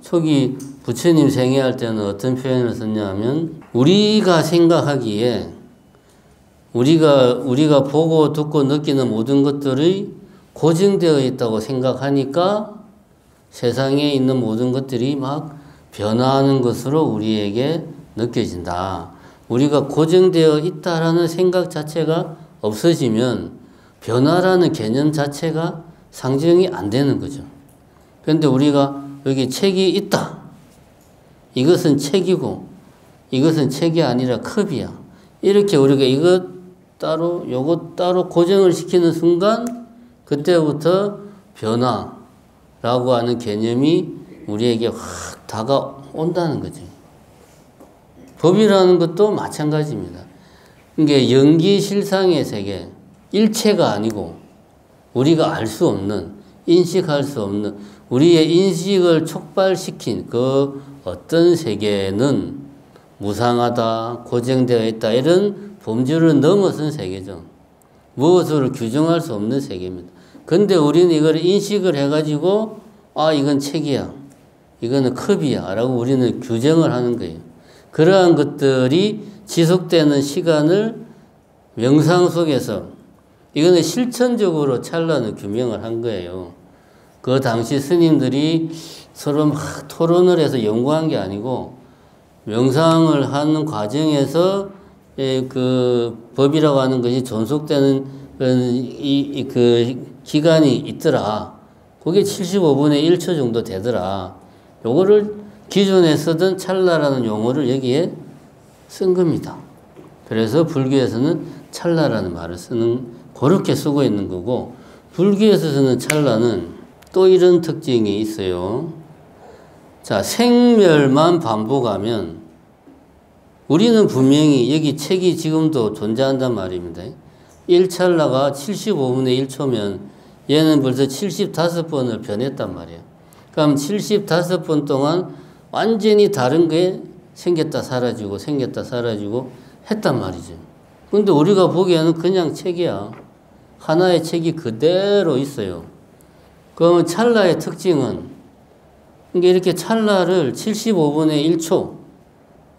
초기 부처님 생애할 때는 어떤 표현을 썼냐면 우리가 생각하기에 우리가 보고 듣고 느끼는 모든 것들이 고정되어 있다고 생각하니까 세상에 있는 모든 것들이 막 변화하는 것으로 우리에게 느껴진다. 우리가 고정되어 있다라는 생각 자체가 없어지면 변화라는 개념 자체가 상정이 안 되는 거죠. 그런데 우리가 여기 책이 있다. 이것은 책이고 이것은 책이 아니라 컵이야. 이렇게 우리가 이것 따로 요것 따로 고정을 시키는 순간 그때부터 변화라고 하는 개념이 우리에게 확 다가온다는 거죠. 법이라는 것도 마찬가지입니다. 이게 연기실상의 세계, 일체가 아니고 우리가 알 수 없는, 인식할 수 없는 우리의 인식을 촉발시킨 그 어떤 세계는 무상하다, 고정되어 있다 이런 범주를 넘어선 세계죠. 무엇으로 규정할 수 없는 세계입니다. 근데 우리는 이걸 인식을 해가지고 이건 책이야, 이거는 컵이야 라고 우리는 규정을 하는 거예요. 그러한 것들이 지속되는 시간을 명상 속에서 이거는 실천적으로 찰나는 규명을 한 거예요. 그 당시 스님들이 서로 막 토론을 해서 연구한 게 아니고 명상을 하는 과정에서 그 법이라고 하는 것이 존속되는 그 기간이 있더라. 그게 75분의 1초 정도 되더라. 요거를 기존에 쓰던 찰나라는 용어를 여기에 쓴 겁니다. 그래서 불교에서는 찰나라는 말을 그렇게 쓰고 있는 거고, 불교에서 쓰는 찰나는 또 이런 특징이 있어요. 자, 생멸만 반복하면 우리는 분명히 여기 책이 지금도 존재한단 말입니다. 1찰나가 75분의 1초면 얘는 벌써 75번을 변했단 말이에요. 그럼 75번 동안 완전히 다른 게 생겼다 사라지고 생겼다 사라지고 했단 말이죠. 근데 우리가 보기에는 그냥 책이야. 하나의 책이 그대로 있어요. 그러면 찰나의 특징은 이렇게 찰나를 75분의 1초,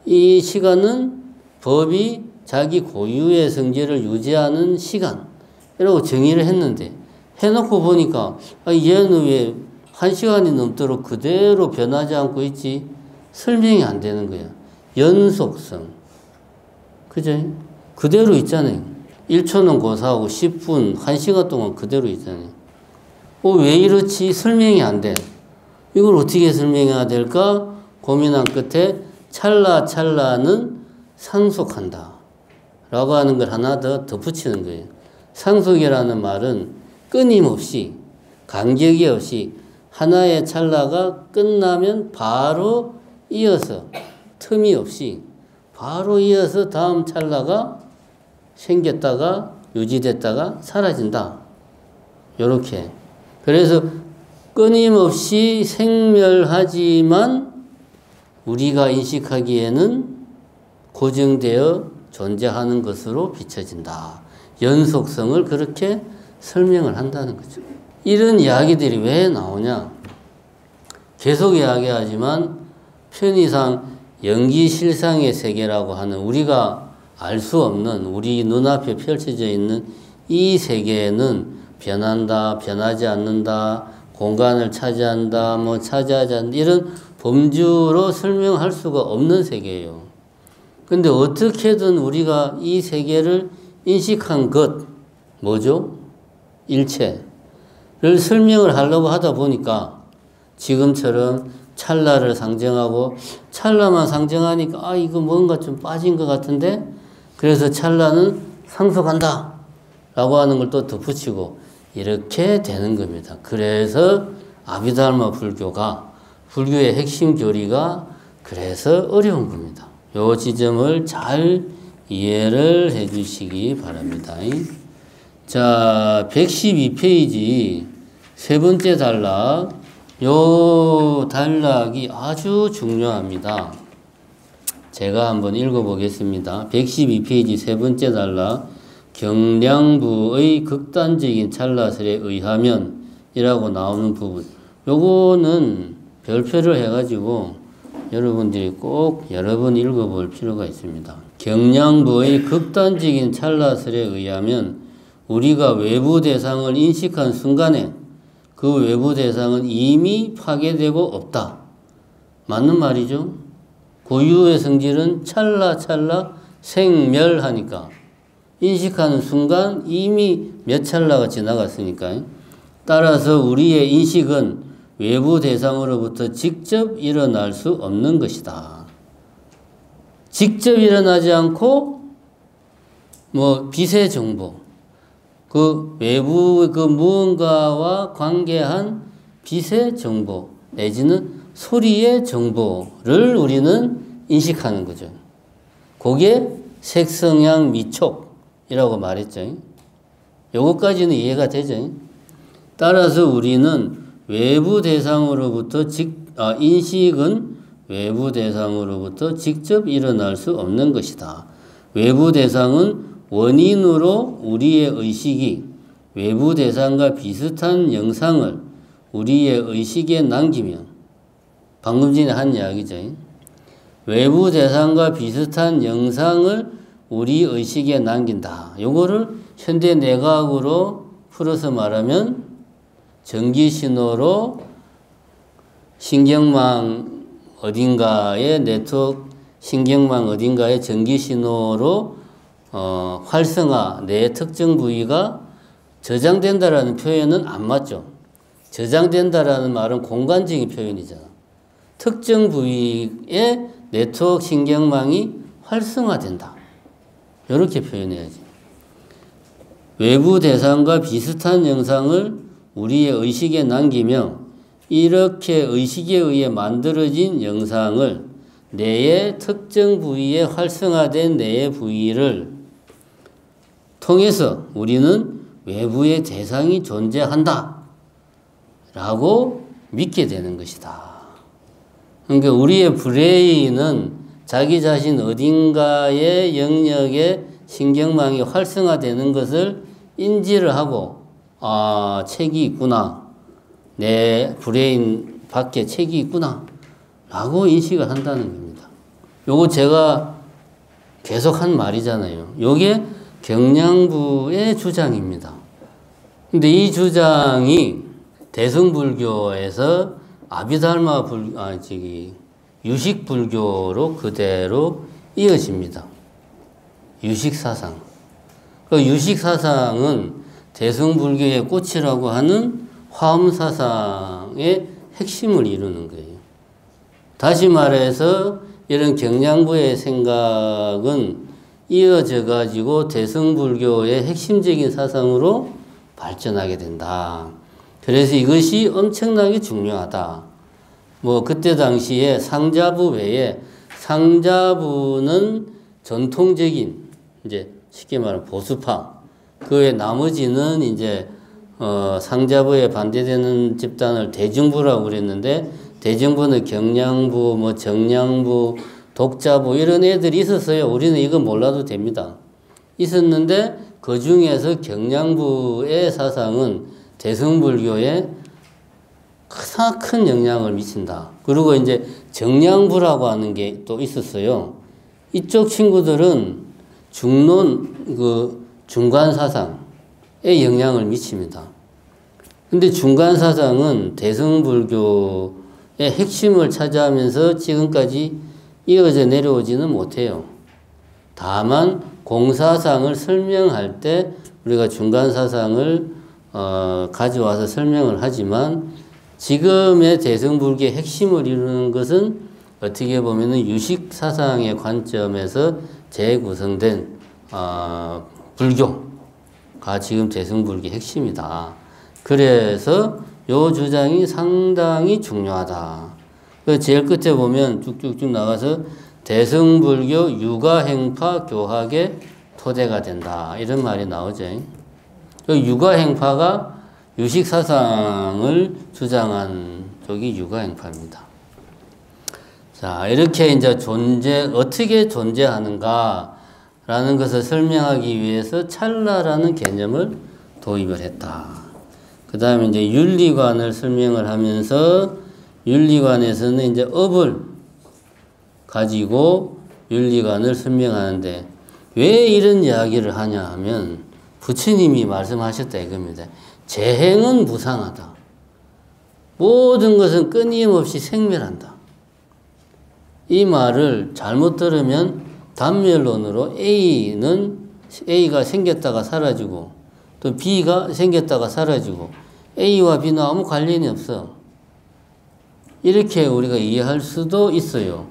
이 시간은 법이 자기 고유의 성질을 유지하는 시간이라고 정의를 했는데, 해놓고 보니까 얘는 왜 1시간이 넘도록 그대로 변하지 않고 있지? 설명이 안 되는 거야. 연속성. 그죠? 그대로 있잖아요. 1초는 고사하고 10분, 1시간 동안 그대로 있잖아요. 왜 이렇지? 설명이 안 돼. 이걸 어떻게 설명해야 될까? 고민한 끝에 찰나는 상속한다 라고 하는 걸 하나 더 덧붙이는 거예요. 상속이라는 말은 끊임없이, 간격이 없이 하나의 찰나가 끝나면 바로 이어서, 틈이 없이 바로 이어서 다음 찰나가 생겼다가 유지됐다가 사라진다. 요렇게. 그래서 끊임없이 생멸하지만 우리가 인식하기에는 고정되어 존재하는 것으로 비춰진다. 연속성을 그렇게 설명을 한다는 거죠. 이런 이야기들이 왜 나오냐? 계속 이야기하지만 편의상 연기실상의 세계라고 하는 우리가 알 수 없는, 우리 눈앞에 펼쳐져 있는 이 세계에는 변한다, 변하지 않는다, 공간을 차지한다, 차지하지 않는다, 이런 범주로 설명할 수가 없는 세계예요. 근데 어떻게든 우리가 이 세계를 인식한 것, 뭐죠? 일체를 설명을 하려고 하다 보니까 지금처럼 찰나를 상정하고, 찰나만 상정하니까 이거 뭔가 좀 빠진 것 같은데, 그래서 찰나는 상속한다 라고 하는 걸 또 덧붙이고 이렇게 되는 겁니다. 그래서 아비달마 불교의 핵심 교리가 그래서 어려운 겁니다. 요 지점을 잘 이해를 해 주시기 바랍니다. 자, 112페이지 세 번째 단락. 요 단락이 아주 중요합니다. 제가 한번 읽어보겠습니다. 112페이지 세 번째 단락. 경량부의 극단적인 찰나설에 의하면 이라고 나오는 부분. 요거는 별표를 해가지고 여러분들이 꼭 여러 번 읽어볼 필요가 있습니다. 경량부의 극단적인 찰나설에 의하면 우리가 외부 대상을 인식한 순간에 그 외부 대상은 이미 파괴되고 없다. 맞는 말이죠? 고유의 성질은 찰나 생멸하니까 인식하는 순간 이미 몇 찰나가 지나갔으니까. 따라서 우리의 인식은 외부 대상으로부터 직접 일어날 수 없는 것이다. 직접 일어나지 않고 빛의 정보, 그 외부 그 무언가와 관계한 빛의 정보 내지는 소리의 정보를 우리는 인식하는 거죠. 그게 색성향 미촉이라고 말했죠. 요것까지는 이해가 되죠. 따라서 우리는 외부 대상으로부터 인식은 외부 대상으로부터 직접 일어날 수 없는 것이다. 외부 대상은 원인으로 우리의 의식이 외부 대상과 비슷한 영상을 우리의 의식에 남기면, 방금 전에 한 이야기죠. 외부 대상과 비슷한 영상을 우리 의식에 남긴다. 요거를 현대 뇌과학으로 풀어서 말하면 전기신호로 신경망 어딘가의 네트워크, 신경망 어딘가의 전기신호로 활성화, 뇌의 특정 부위가 저장된다라는 표현은 안 맞죠. 저장된다라는 말은 공간적인 표현이잖아. 특정 부위의 네트워크 신경망이 활성화된다. 이렇게 표현해야지. 외부 대상과 비슷한 영상을 우리의 의식에 남기며 이렇게 의식에 의해 만들어진 영상을 뇌의 특정 부위에 활성화된 뇌의 부위를 통해서 우리는 외부의 대상이 존재한다 라고 믿게 되는 것이다. 그러니까 우리의 브레인은 자기 자신 어딘가의 영역에 신경망이 활성화되는 것을 인지를 하고 책이 있구나. 내 브레인 밖에 책이 있구나. 라고 인식을 한다는 겁니다. 요거 제가 계속 한 말이잖아요. 요게 경량부의 주장입니다. 근데 이 주장이 대승불교에서 아비달마 유식불교로 그대로 이어집니다. 유식사상. 그 유식사상은 대승불교의 꽃이라고 하는 화엄사상의 핵심을 이루는 거예요. 다시 말해서 이런 경량부의 생각은 이어져 가지고 대승불교의 핵심적인 사상으로 발전하게 된다. 그래서 이것이 엄청나게 중요하다. 그때 당시에 상자부 외에 상자부는 전통적인 이제 쉽게 말하면 보수파. 그 외 나머지는 이제 상자부에 반대되는 집단을 대중부라고 그랬는데 대중부는 경량부, 정량부, 독자부 이런 애들이 있었어요. 우리는 이거 몰라도 됩니다. 있었는데 그 중에서 경량부의 사상은 대승불교에 가장 큰 영향을 미친다. 그리고 이제 정량부라고 하는 게 또 있었어요. 이쪽 친구들은 중론, 중간사상에 영향을 미칩니다. 근데 중간사상은 대승불교의 핵심을 차지하면서 지금까지 이어져 내려오지는 못해요. 다만 공사상을 설명할 때 우리가 중간사상을 가져와서 설명을 하지만 지금의 대승불교의 핵심을 이루는 것은 어떻게 보면 유식사상의 관점에서 재구성된 불교가 지금 대승불교의 핵심이다. 그래서 이 주장이 상당히 중요하다. 제일 끝에 보면 쭉쭉쭉 나가서 대승불교 유가행파 교학의 토대가 된다. 이런 말이 나오죠. 유가행파가 유식사상을 주장한 쪽이 유가행파입니다. 자, 이렇게 이제 어떻게 존재하는가라는 것을 설명하기 위해서 찰나라는 개념을 도입을 했다. 그 다음에 이제 윤리관을 설명을 하면서 윤리관에서는 이제 업을 가지고 윤리관을 설명하는데 왜 이런 이야기를 하냐 하면 부처님이 말씀하셨다 이겁니다. 재행은 무상하다. 모든 것은 끊임없이 생멸한다. 이 말을 잘못 들으면 단멸론으로 A가 생겼다가 사라지고 또 B가 생겼다가 사라지고 A와 B는 아무 관련이 없어. 이렇게 우리가 이해할 수도 있어요.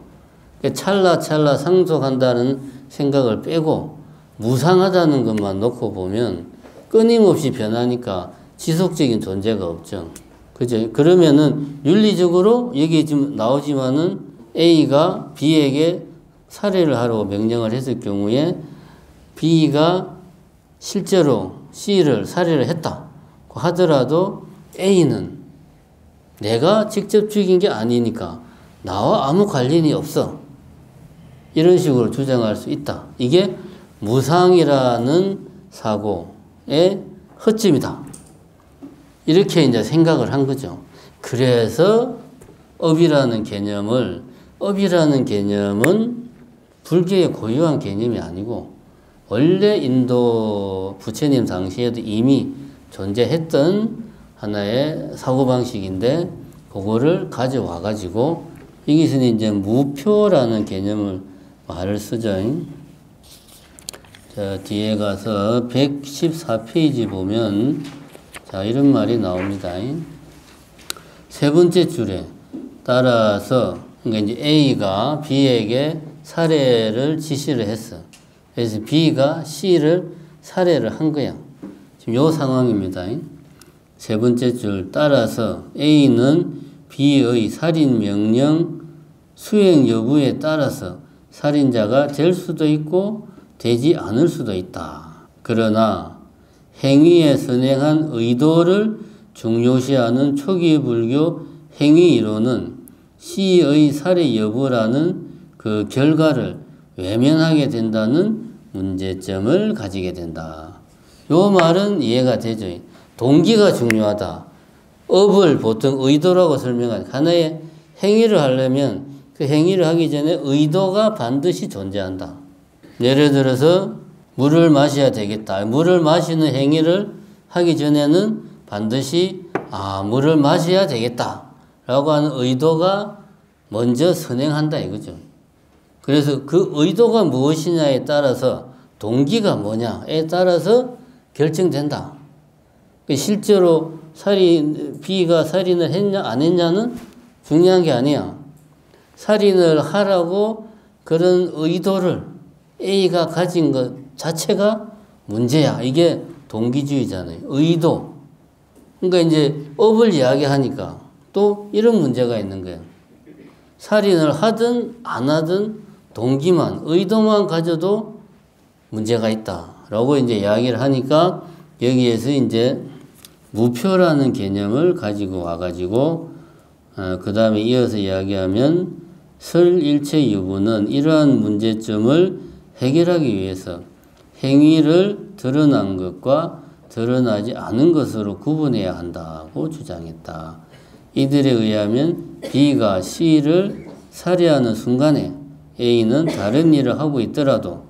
찰나찰나 상속한다는 생각을 빼고 무상하다는 것만 놓고 보면 끊임없이 변하니까 지속적인 존재가 없죠. 그죠? 그러면은 윤리적으로 여기 지금 나오지만은 A가 B에게 살해를 하라고 명령을 했을 경우에 B가 실제로 C를 살해를 했다 하더라도 A는 내가 직접 죽인 게 아니니까 나와 아무 관련이 없어. 이런 식으로 주장할 수 있다. 이게 무상이라는 사고의 허점이다. 이렇게 이제 생각을 한 거죠. 그래서 업이라는 개념은 불교의 고유한 개념이 아니고 원래 인도 부처님 당시에도 이미 존재했던 하나의 사고방식인데 그거를 가져와 가지고 여기서는 이제 무표라는 개념을 말을 쓰죠. 자, 뒤에 가서 114페이지 보면 자, 이런 말이 나옵니다. 세 번째 줄에 따라서 그러니까 이제 A가 B에게 살해를 지시를 했어. 그래서 B가 C를 살해를 한 거야. 지금 요 상황입니다. 세 번째 줄 따라서 A는 B의 살인 명령 수행 여부에 따라서 살인자가 될 수도 있고 되지 않을 수도 있다. 그러나 행위에 선행한 의도를 중요시하는 초기 불교 행위 이론은 C의 살해 여부라는 그 결과를 외면하게 된다는 문제점을 가지게 된다. 요 말은 이해가 되죠. 동기가 중요하다. 업을 보통 의도라고 설명하죠. 하나의 행위를 하려면 그 행위를 하기 전에 의도가 반드시 존재한다. 예를 들어서 물을 마셔야 되겠다. 물을 마시는 행위를 하기 전에는 반드시 물을 마셔야 되겠다 라고 하는 의도가 먼저 선행한다 이거죠. 그래서 그 의도가 무엇이냐에 따라서 동기가 뭐냐에 따라서 결정된다. 실제로 B가 살인을 했냐 안 했냐는 중요한 게 아니야. 살인을 하라고 그런 의도를 A가 가진 것 자체가 문제야. 이게 동기주의잖아요. 의도. 그러니까 이제 업을 이야기하니까 또 이런 문제가 있는 거예요. 살인을 하든 안 하든 동기만, 의도만 가져도 문제가 있다라고 이제 이야기를 하니까 여기에서 이제 무표라는 개념을 가지고 와가지고 그 다음에 이어서 이야기하면 설일체 유부는 이러한 문제점을 해결하기 위해서 행위를 드러난 것과 드러나지 않은 것으로 구분해야 한다고 주장했다. 이들에 의하면 B가 C를 살해하는 순간에 A는 다른 일을 하고 있더라도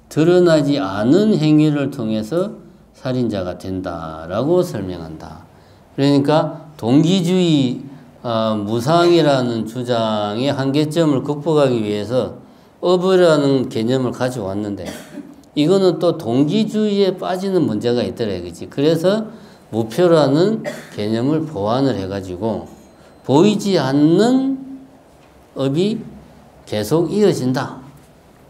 드러나지 않은 행위를 통해서 살인자가 된다라고 설명한다. 그러니까 동기주의 무상이라는 주장의 한계점을 극복하기 위해서 업이라는 개념을 가져왔는데 이거는 또 동기주의에 빠지는 문제가 있더래, 그렇지? 그래서 무표라는 개념을 보완을 해가지고 보이지 않는 업이 계속 이어진다.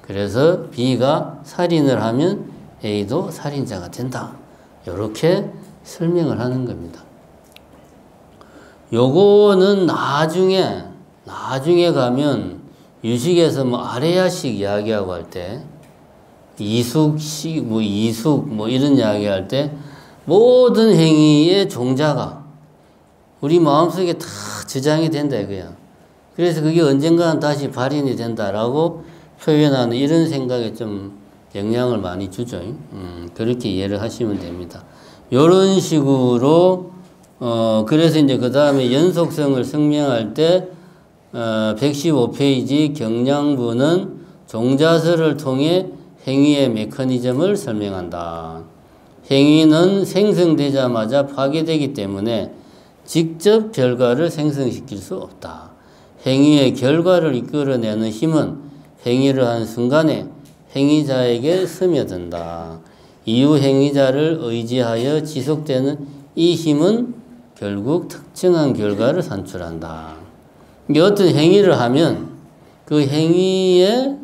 그래서 B가 살인을 하면 A도 살인자가 된다. 이렇게 설명을 하는 겁니다. 요거는 나중에 가면 유식에서 뭐 아레야식 이야기하고 할 때 이숙식 이숙 이런 이야기할 때 모든 행위의 종자가 우리 마음속에 다 저장이 된다 이거야. 그래서 그게 언젠가는 다시 발현이 된다라고 표현하는 이런 생각에 좀 영향을 많이 주죠. 그렇게 이해를 하시면 됩니다. 이런 식으로 그래서 이제 그 다음에 연속성을 설명할 때 115페이지 경량부는 종자설을 통해 행위의 메커니즘을 설명한다. 행위는 생성되자마자 파괴되기 때문에 직접 결과를 생성시킬 수 없다. 행위의 결과를 이끌어내는 힘은 행위를 한 순간에 행위자에게 스며든다. 이후 행위자를 의지하여 지속되는 이 힘은 결국 특정한 결과를 산출한다. 어떤 행위를 하면 그 행위의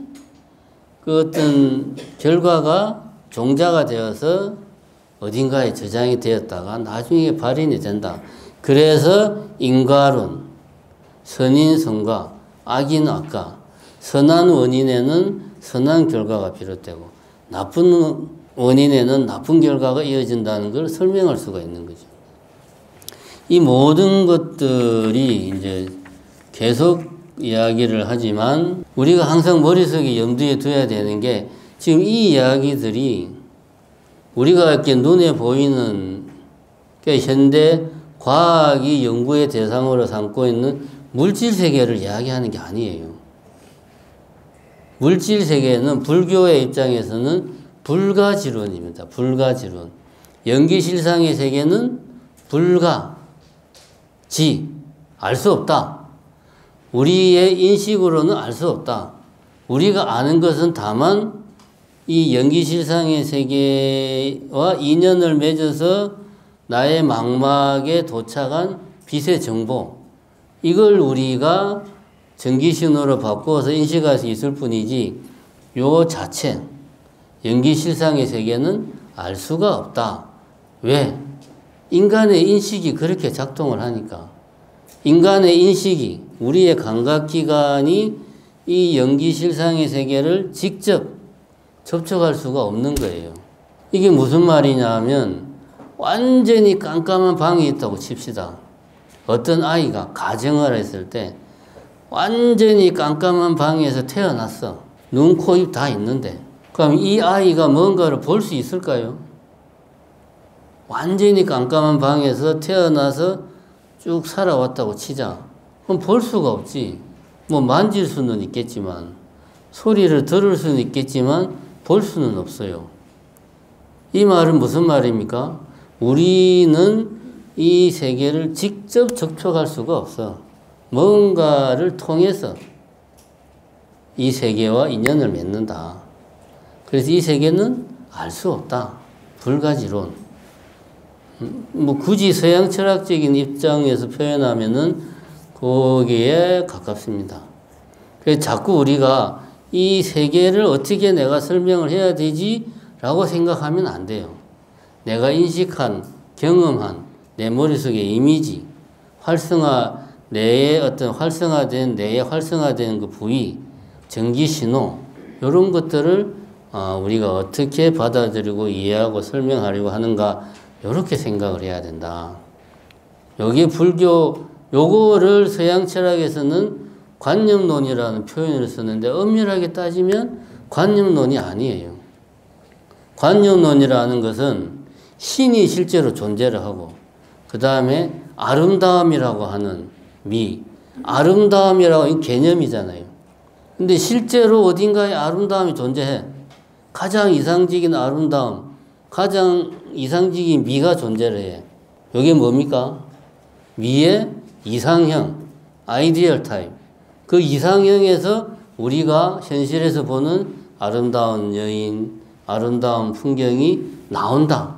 그 어떤 결과가 종자가 되어서 어딘가에 저장이 되었다가 나중에 발현이 된다. 그래서 인과론, 선인선과, 악인악과, 선한 원인에는 선한 결과가 비롯되고 나쁜 원인에는 나쁜 결과가 이어진다는 걸 설명할 수가 있는 거죠. 이 모든 것들이 이제 계속 이야기를 하지만 우리가 항상 머릿속에 염두에 둬야 되는 게 지금 이 이야기들이 우리가 이렇게 눈에 보이는 그러니까 현대 과학이 연구의 대상으로 삼고 있는 물질 세계를 이야기하는 게 아니에요. 물질 세계는 불교의 입장에서는 불가지론입니다. 불가지론. 연기실상의 세계는 불가지, 알 수 없다. 우리의 인식으로는 알 수 없다. 우리가 아는 것은 다만 이 연기실상의 세계와 인연을 맺어서 나의 망막에 도착한 빛의 정보, 이걸 우리가 전기신호로 바꾸어서 인식할 수 있을 뿐이지 요 자체, 연기실상의 세계는 알 수가 없다. 왜? 인간의 인식이 그렇게 작동을 하니까. 인간의 인식이, 우리의 감각기관이 이 연기실상의 세계를 직접 접촉할 수가 없는 거예요. 이게 무슨 말이냐 하면 완전히 깜깜한 방이 있다고 칩시다. 어떤 아이가 가정을 했을 때 완전히 깜깜한 방에서 태어났어. 눈, 코, 입 다 있는데 그럼 이 아이가 뭔가를 볼 수 있을까요? 완전히 깜깜한 방에서 태어나서 쭉 살아왔다고 치자. 그럼 볼 수가 없지. 뭐 만질 수는 있겠지만, 소리를 들을 수는 있겠지만 볼 수는 없어요. 이 말은 무슨 말입니까? 우리는 이 세계를 직접 접촉할 수가 없어. 뭔가를 통해서 이 세계와 인연을 맺는다. 그래서 이 세계는 알 수 없다. 불가지론. 뭐 굳이 서양 철학적인 입장에서 표현하면은 거기에 가깝습니다. 그래서 자꾸 우리가 이 세계를 어떻게 내가 설명을 해야 되지? 라고 생각하면 안 돼요. 내가 인식한, 경험한 내 머릿속의 이미지, 내의 어떤 활성화된 그 부위, 전기신호, 이런 것들을 우리가 어떻게 받아들이고 이해하고 설명하려고 하는가, 이렇게 생각을 해야 된다. 여기에 요거를 서양 철학에서는 관념론이라는 표현을 쓰는데 엄밀하게 따지면 관념론이 아니에요. 관념론이라는 것은 신이 실제로 존재를 하고 그 다음에 아름다움이라고 하는 아름다움이라고 개념이잖아요. 근데 실제로 어딘가에 아름다움이 존재해. 가장 이상적인 아름다움, 가장 이상적인 미가 존재를 해. 이게 뭡니까? 미의 이상형, 아이디얼 타입. 그 이상형에서 우리가 현실에서 보는 아름다운 여인, 아름다운 풍경이 나온다.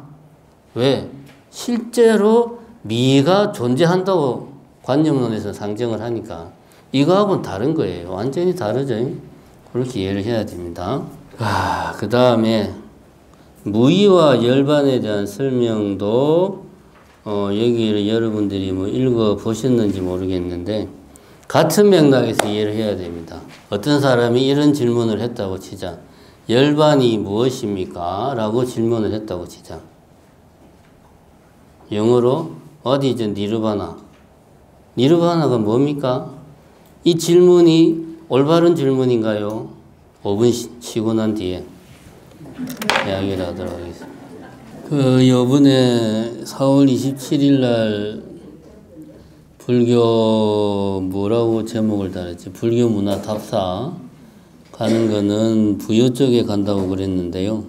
왜? 실제로 미가 존재한다고 관념론에서 상정을 하니까 이거하고는 다른 거예요. 완전히 다르죠. 그렇게 이해를 해야 됩니다. 그 다음에 무의와 열반에 대한 설명도 여기를 여러분들이 뭐 읽어 보셨는지 모르겠는데 같은 맥락에서 이해를 해야 됩니다. 어떤 사람이 이런 질문을 했다고 치자. 열반이 무엇입니까? 라고 질문을 했다고 치자. 영어로 What is Nirvana? 니르바나가 뭡니까? 이 질문이 올바른 질문인가요? 5분 쉬고 난 뒤에 이야기를 하도록 하겠습니다. 요번에 4월 27일 날 불교 뭐라고 제목을 달았지? 불교 문화 답사 가는 거는 부여 쪽에 간다고 그랬는데요.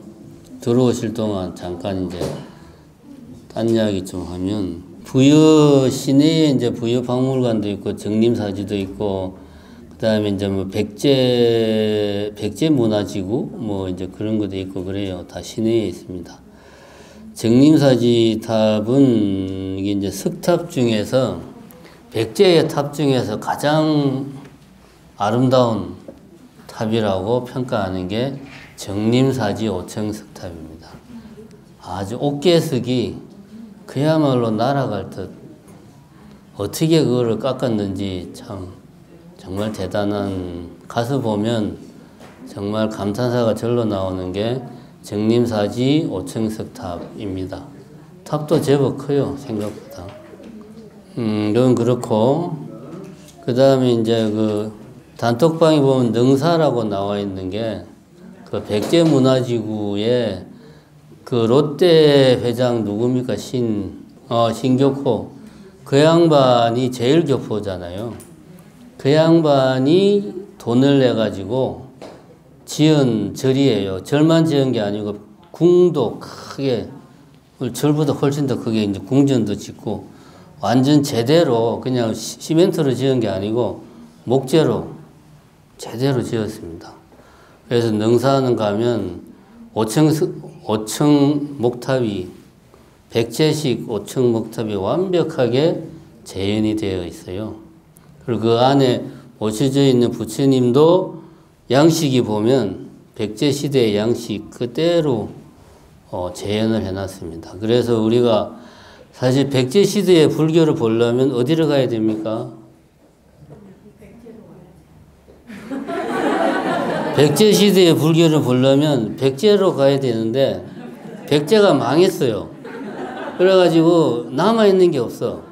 들어오실 동안 잠깐 이제 딴 이야기 좀 하면 부여 시내에 이제 부여 박물관도 있고 정림사지도 있고 그다음에 이제 뭐 백제 문화지구 뭐 이제 그런 것도 있고 그래요. 다 시내에 있습니다. 정림사지 탑은 이게 이제 석탑 중에서 백제의 탑 중에서 가장 아름다운 탑이라고 평가하는 게 정림사지 오청석탑입니다. 아주 옥계석이 그야말로 날아갈 듯 어떻게 그거를 깎았는지 참 정말 대단한, 가서 보면 정말 감탄사가 절로 나오는 게 정림사지 오청석탑입니다. 탑도 제법 커요, 생각보다. 이건 그렇고, 그 다음에 이제 그 단톡방에 보면 능사라고 나와 있는 게 그 백제문화지구에 그 롯데 회장 누굽니까? 신교포. 그 양반이 제일 교포잖아요. 그 양반이 돈을 내가지고 지은 절이에요. 절만 지은 게 아니고 궁도 크게, 절보다 훨씬 더 크게 이제 궁전도 짓고, 완전 제대로 그냥 시멘트로 지은 게 아니고, 목재로 제대로 지었습니다. 그래서 능사하는 가면 5층 목탑이, 백제식 5층 목탑이 완벽하게 재현이 되어 있어요. 그리고 그 안에 모셔져 있는 부처님도 양식이 보면 백제시대의 양식 그대로 재현을 해놨습니다. 그래서 우리가 사실 백제시대의 불교를 보려면 어디를 가야 됩니까? 백제시대의 불교를 보려면 백제로 가야 되는데 백제가 망했어요. 그래가지고 남아있는 게 없어.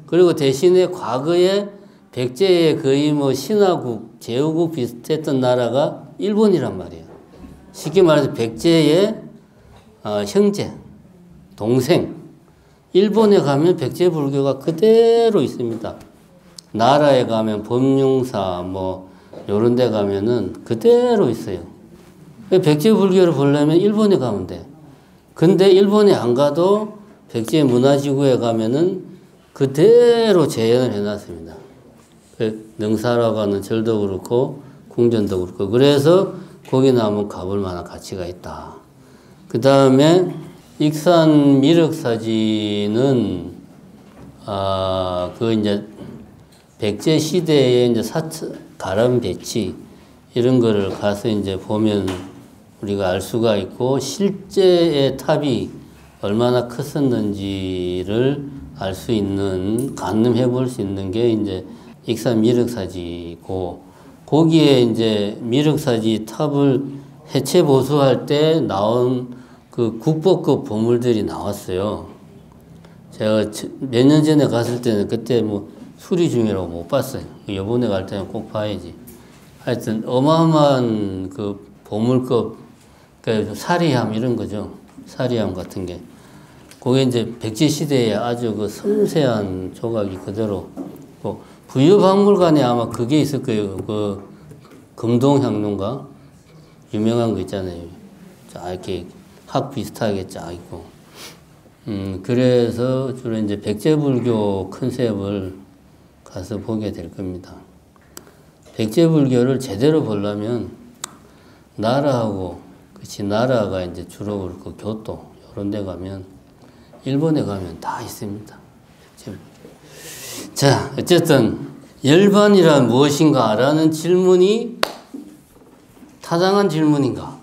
그리고 대신에 과거에 백제의 거의 뭐 신화국, 제후국 비슷했던 나라가 일본이란 말이에요. 쉽게 말해서 백제의 형제, 동생. 일본에 가면 백제 불교가 그대로 있습니다. 나라에 가면 법륜사 뭐 요런 데 가면은 그대로 있어요. 백제 불교를 보려면 일본에 가면 돼. 근데 일본에 안 가도 백제 문화지구에 가면은 그대로 재현을 해놨습니다. 능사라고 하는 절도 그렇고 궁전도 그렇고 그래서 거기는 한번 가볼 만한 가치가 있다. 그 다음에 익산 미륵사지는 그 이제 백제 시대에 이제 가람 배치 이런 거를 가서 이제 보면 우리가 알 수가 있고 실제의 탑이 얼마나 컸었는지를 알 수 있는 가늠해 볼 수 있는 게 이제 익산 미륵사지고 거기에 이제 미륵사지 탑을 해체 보수할 때 나온 그 국보급 보물들이 나왔어요. 제가 몇 년 전에 갔을 때는 그때 뭐 수리 중이라고 못 봤어요. 이번에 갈 때는 꼭 봐야지. 하여튼 어마어마한 그 보물급, 그러니까 사리함 이런 거죠. 사리함 같은 게. 그게 이제 백제 시대에 아주 그 섬세한 조각이 그대로. 부여박물관에 아마 그게 있을 거예요. 그 금동향론가 유명한 거 있잖아요. 쫙 이렇게 학 비슷하게 쫙 있고. 그래서 주로 이제 백제불교 컨셉을 가서 보게 될 겁니다. 백제불교를 제대로 보려면 나라하고, 그치, 나라가 이제 주로 그렇고 교토, 이런 데 가면, 일본에 가면 다 있습니다. 자, 어쨌든, 열반이란 무엇인가? 라는 질문이 타당한 질문인가?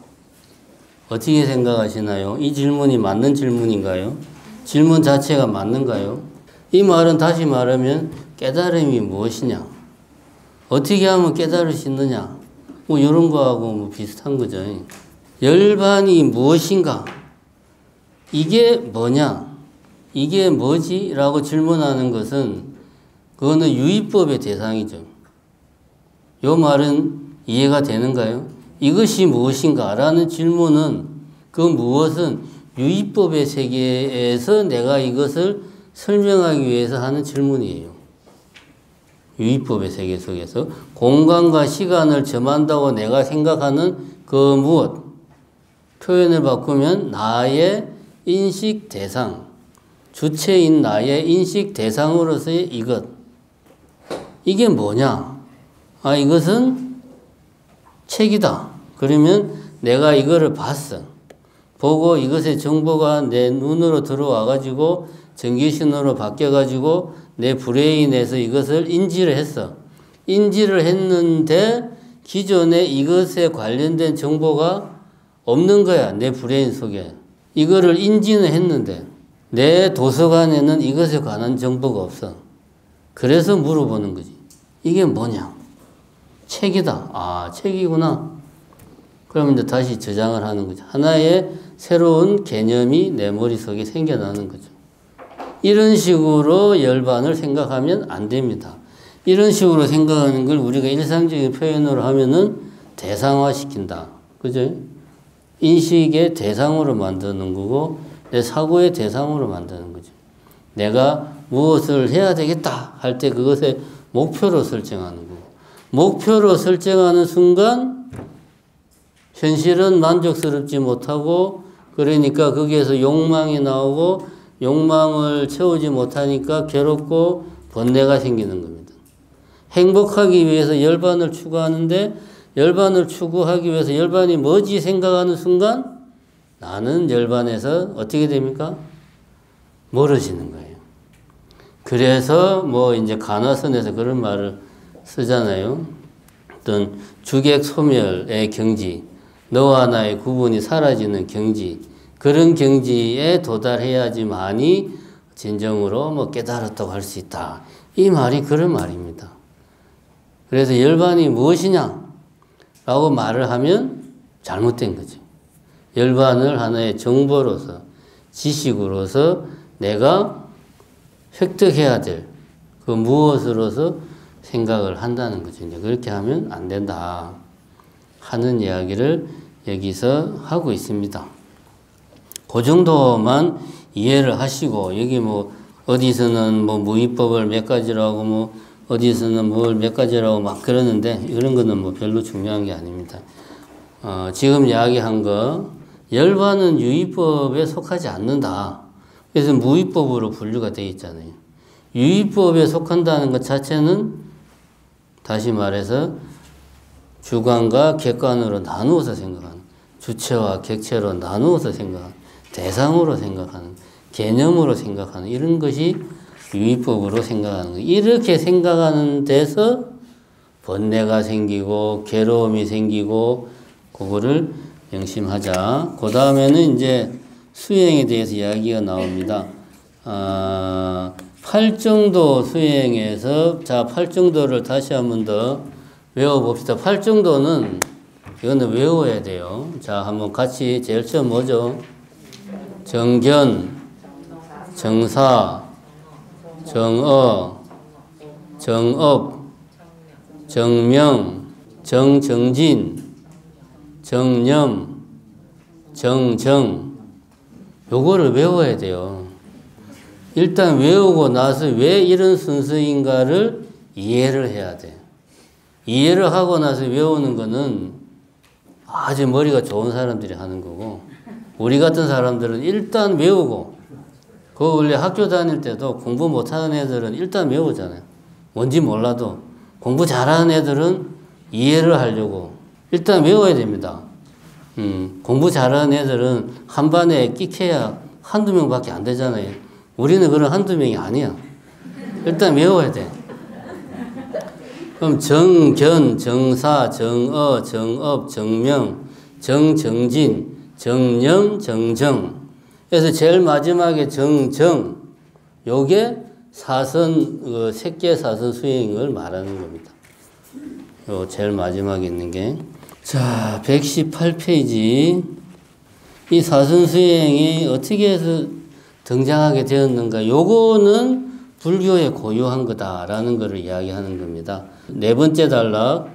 어떻게 생각하시나요? 이 질문이 맞는 질문인가요? 질문 자체가 맞는가요? 이 말은 다시 말하면 깨달음이 무엇이냐? 어떻게 하면 깨달을 수 있느냐? 뭐 이런 거하고 뭐 비슷한 거죠. 열반이 무엇인가? 이게 뭐냐? 이게 뭐지? 라고 질문하는 것은 그거는 유의법의 대상이죠. 요 말은 이해가 되는가요? 이것이 무엇인가? 라는 질문은 그 무엇은 유의법의 세계에서 내가 이것을 설명하기 위해서 하는 질문이에요. 유의법의 세계 속에서 공간과 시간을 점한다고 내가 생각하는 그 무엇, 표현을 바꾸면 나의 인식 대상, 주체인 나의 인식 대상으로서의 이것, 이게 뭐냐? 아, 이것은 책이다. 그러면 내가 이거를 봤어. 보고 이것의 정보가 내 눈으로 들어와가지고 전기신호로 바뀌어가지고 내 브레인에서 이것을 인지를 했어. 인지를 했는데 기존에 이것에 관련된 정보가 없는 거야. 내 브레인 속에. 이거를 인지는 했는데 내 도서관에는 이것에 관한 정보가 없어. 그래서 물어보는 거지. 이게 뭐냐? 책이다. 아, 책이구나. 그러면 이제 다시 저장을 하는 거죠. 하나의 새로운 개념이 내 머릿속에 생겨나는 거죠. 이런 식으로 열반을 생각하면 안 됩니다. 이런 식으로 생각하는 걸 우리가 일상적인 표현으로 하면은 대상화시킨다. 그죠? 인식의 대상으로 만드는 거고, 내 사고의 대상으로 만드는 거죠. 내가 무엇을 해야 되겠다 할 때 그것의 목표로 설정하는 거고, 목표로 설정하는 순간 현실은 만족스럽지 못하고 그러니까 거기에서 욕망이 나오고 욕망을 채우지 못하니까 괴롭고 번뇌가 생기는 겁니다. 행복하기 위해서 열반을 추구하는데 열반을 추구하기 위해서 열반이 뭐지 생각하는 순간 나는 열반에서 어떻게 됩니까? 멀어지는 거예요. 그래서 뭐 이제 간화선에서 그런 말을 쓰잖아요. 어떤 주객 소멸의 경지, 너와 나의 구분이 사라지는 경지, 그런 경지에 도달해야지만이 진정으로 뭐 깨달았다고 할 수 있다. 이 말이 그런 말입니다. 그래서 열반이 무엇이냐? 라고 말을 하면 잘못된 거죠. 열반을 하나의 정보로서, 지식으로서 내가 획득해야 될 그 무엇으로서 생각을 한다는 거죠. 이제 그렇게 하면 안 된다 하는 이야기를 여기서 하고 있습니다. 그 정도만 이해를 하시고, 여기 뭐 어디서는 뭐 무위법을 몇 가지라고 뭐 어디서는 뭘 몇 가지라고 막 그러는데 이런 거는 뭐 별로 중요한 게 아닙니다. 지금 이야기한 거 열반은 유의법에 속하지 않는다. 그래서 무위법으로 분류가 되어 있잖아요. 유의법에 속한다는 것 자체는 다시 말해서 주관과 객관으로 나누어서 생각하는, 주체와 객체로 나누어서 생각하는, 대상으로 생각하는, 개념으로 생각하는 이런 것이 유의법으로 생각하는 거예요. 이렇게 생각하는 데서 번뇌가 생기고 괴로움이 생기고 그거를 명심하자. 그 다음에는 이제 수행에 대해서 이야기가 나옵니다. 팔정도 수행에서, 자, 팔정도를 다시 한 번 더 외워봅시다. 팔정도는 이거는 외워야 돼요. 자, 한번 같이 제일 처음 뭐죠? 정견, 정사, 정어, 정업, 정명, 정정진, 정념, 정정. 요거를 외워야 돼요. 일단 외우고 나서 왜 이런 순서인가를 이해를 해야 돼. 이해를 하고 나서 외우는 거는 아주 머리가 좋은 사람들이 하는 거고, 우리 같은 사람들은 일단 외우고, 그 원래 학교 다닐 때도 공부 못하는 애들은 일단 외우잖아요. 뭔지 몰라도. 공부 잘하는 애들은 이해를 하려고 일단 외워야 됩니다. 공부 잘하는 애들은 한 반에 끼켜야 한두 명밖에 안 되잖아요. 우리는 그런 한두 명이 아니야. 일단 외워야 돼. 그럼 정견, 정사, 정어, 정업, 정명, 정정진, 정념, 정정. 그래서 제일 마지막에 정정, 요게 사선, 색계 사선 수행을 말하는 겁니다. 요 제일 마지막에 있는 게. 자, 118페이지. 이 사선 수행이 어떻게 해서 등장하게 되었는가? 요거는 불교의 고유한 거다라는 것을 이야기하는 겁니다. 네 번째 단락,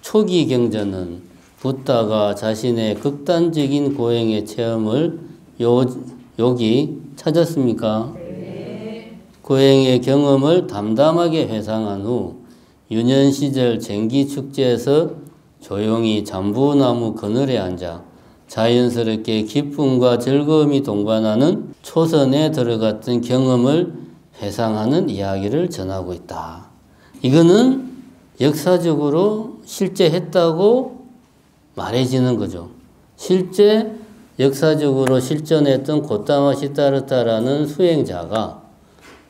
초기 경전은 붓다가 자신의 극단적인 고행의 체험을 여기 찾았습니까? 네. 고행의 경험을 담담하게 회상한 후 유년 시절 쟁기 축제에서 조용히 잠부나무 그늘에 앉아 자연스럽게 기쁨과 즐거움이 동반하는 초선에 들어갔던 경험을 회상하는 이야기를 전하고 있다. 이거는 역사적으로 실제 했다고 말해지는 거죠. 실제 역사적으로 실전했던 고타마 시타르타라는 수행자가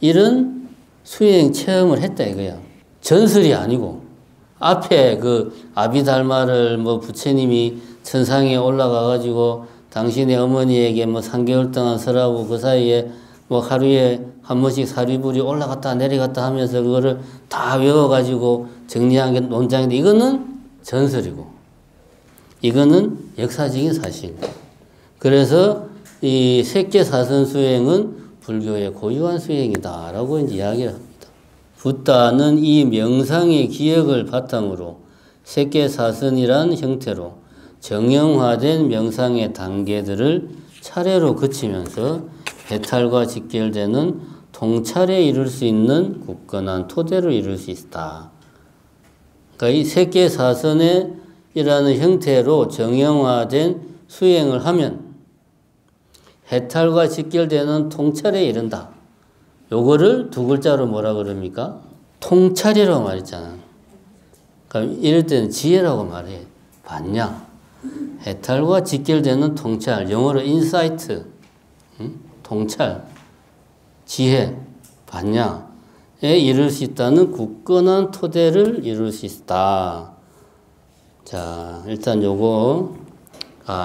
이런 수행 체험을 했다 이거야. 전설이 아니고, 앞에 그 아비달마를 뭐 부처님이 천상에 올라가가지고 당신의 어머니에게 뭐 3개월 동안 설하고 그 사이에 뭐 하루에 한 번씩 사리불이 올라갔다 내려갔다 하면서 그거를 다 외워가지고 정리한 게 논장인데, 이거는 전설이고 이거는 역사적인 사실입니다. 그래서 이 색계사선 수행은 불교의 고유한 수행이다라고 이제 이야기를 합니다. 붓다는 이 명상의 기억을 바탕으로 색계사선이란 형태로 정형화된 명상의 단계들을 차례로 거치면서 해탈과 직결되는 통찰에 이룰 수 있는 굳건한 토대를 이룰 수 있다. 그러니까 이 색계사선의 이라는 형태로 정형화된 수행을 하면 해탈과 직결되는 통찰에 이른다. 요거를 두 글자로 뭐라 그럽니까? 통찰이라고 말했잖아. 그럼 이럴 때는 지혜라고 말해. 봤냐? 해탈과 직결되는 통찰, 영어로 인사이트, 통찰, 지혜, 봤냐? 에 이룰 수 있다는 굳건한 토대를 이룰 수 있다. 자, 일단 요거,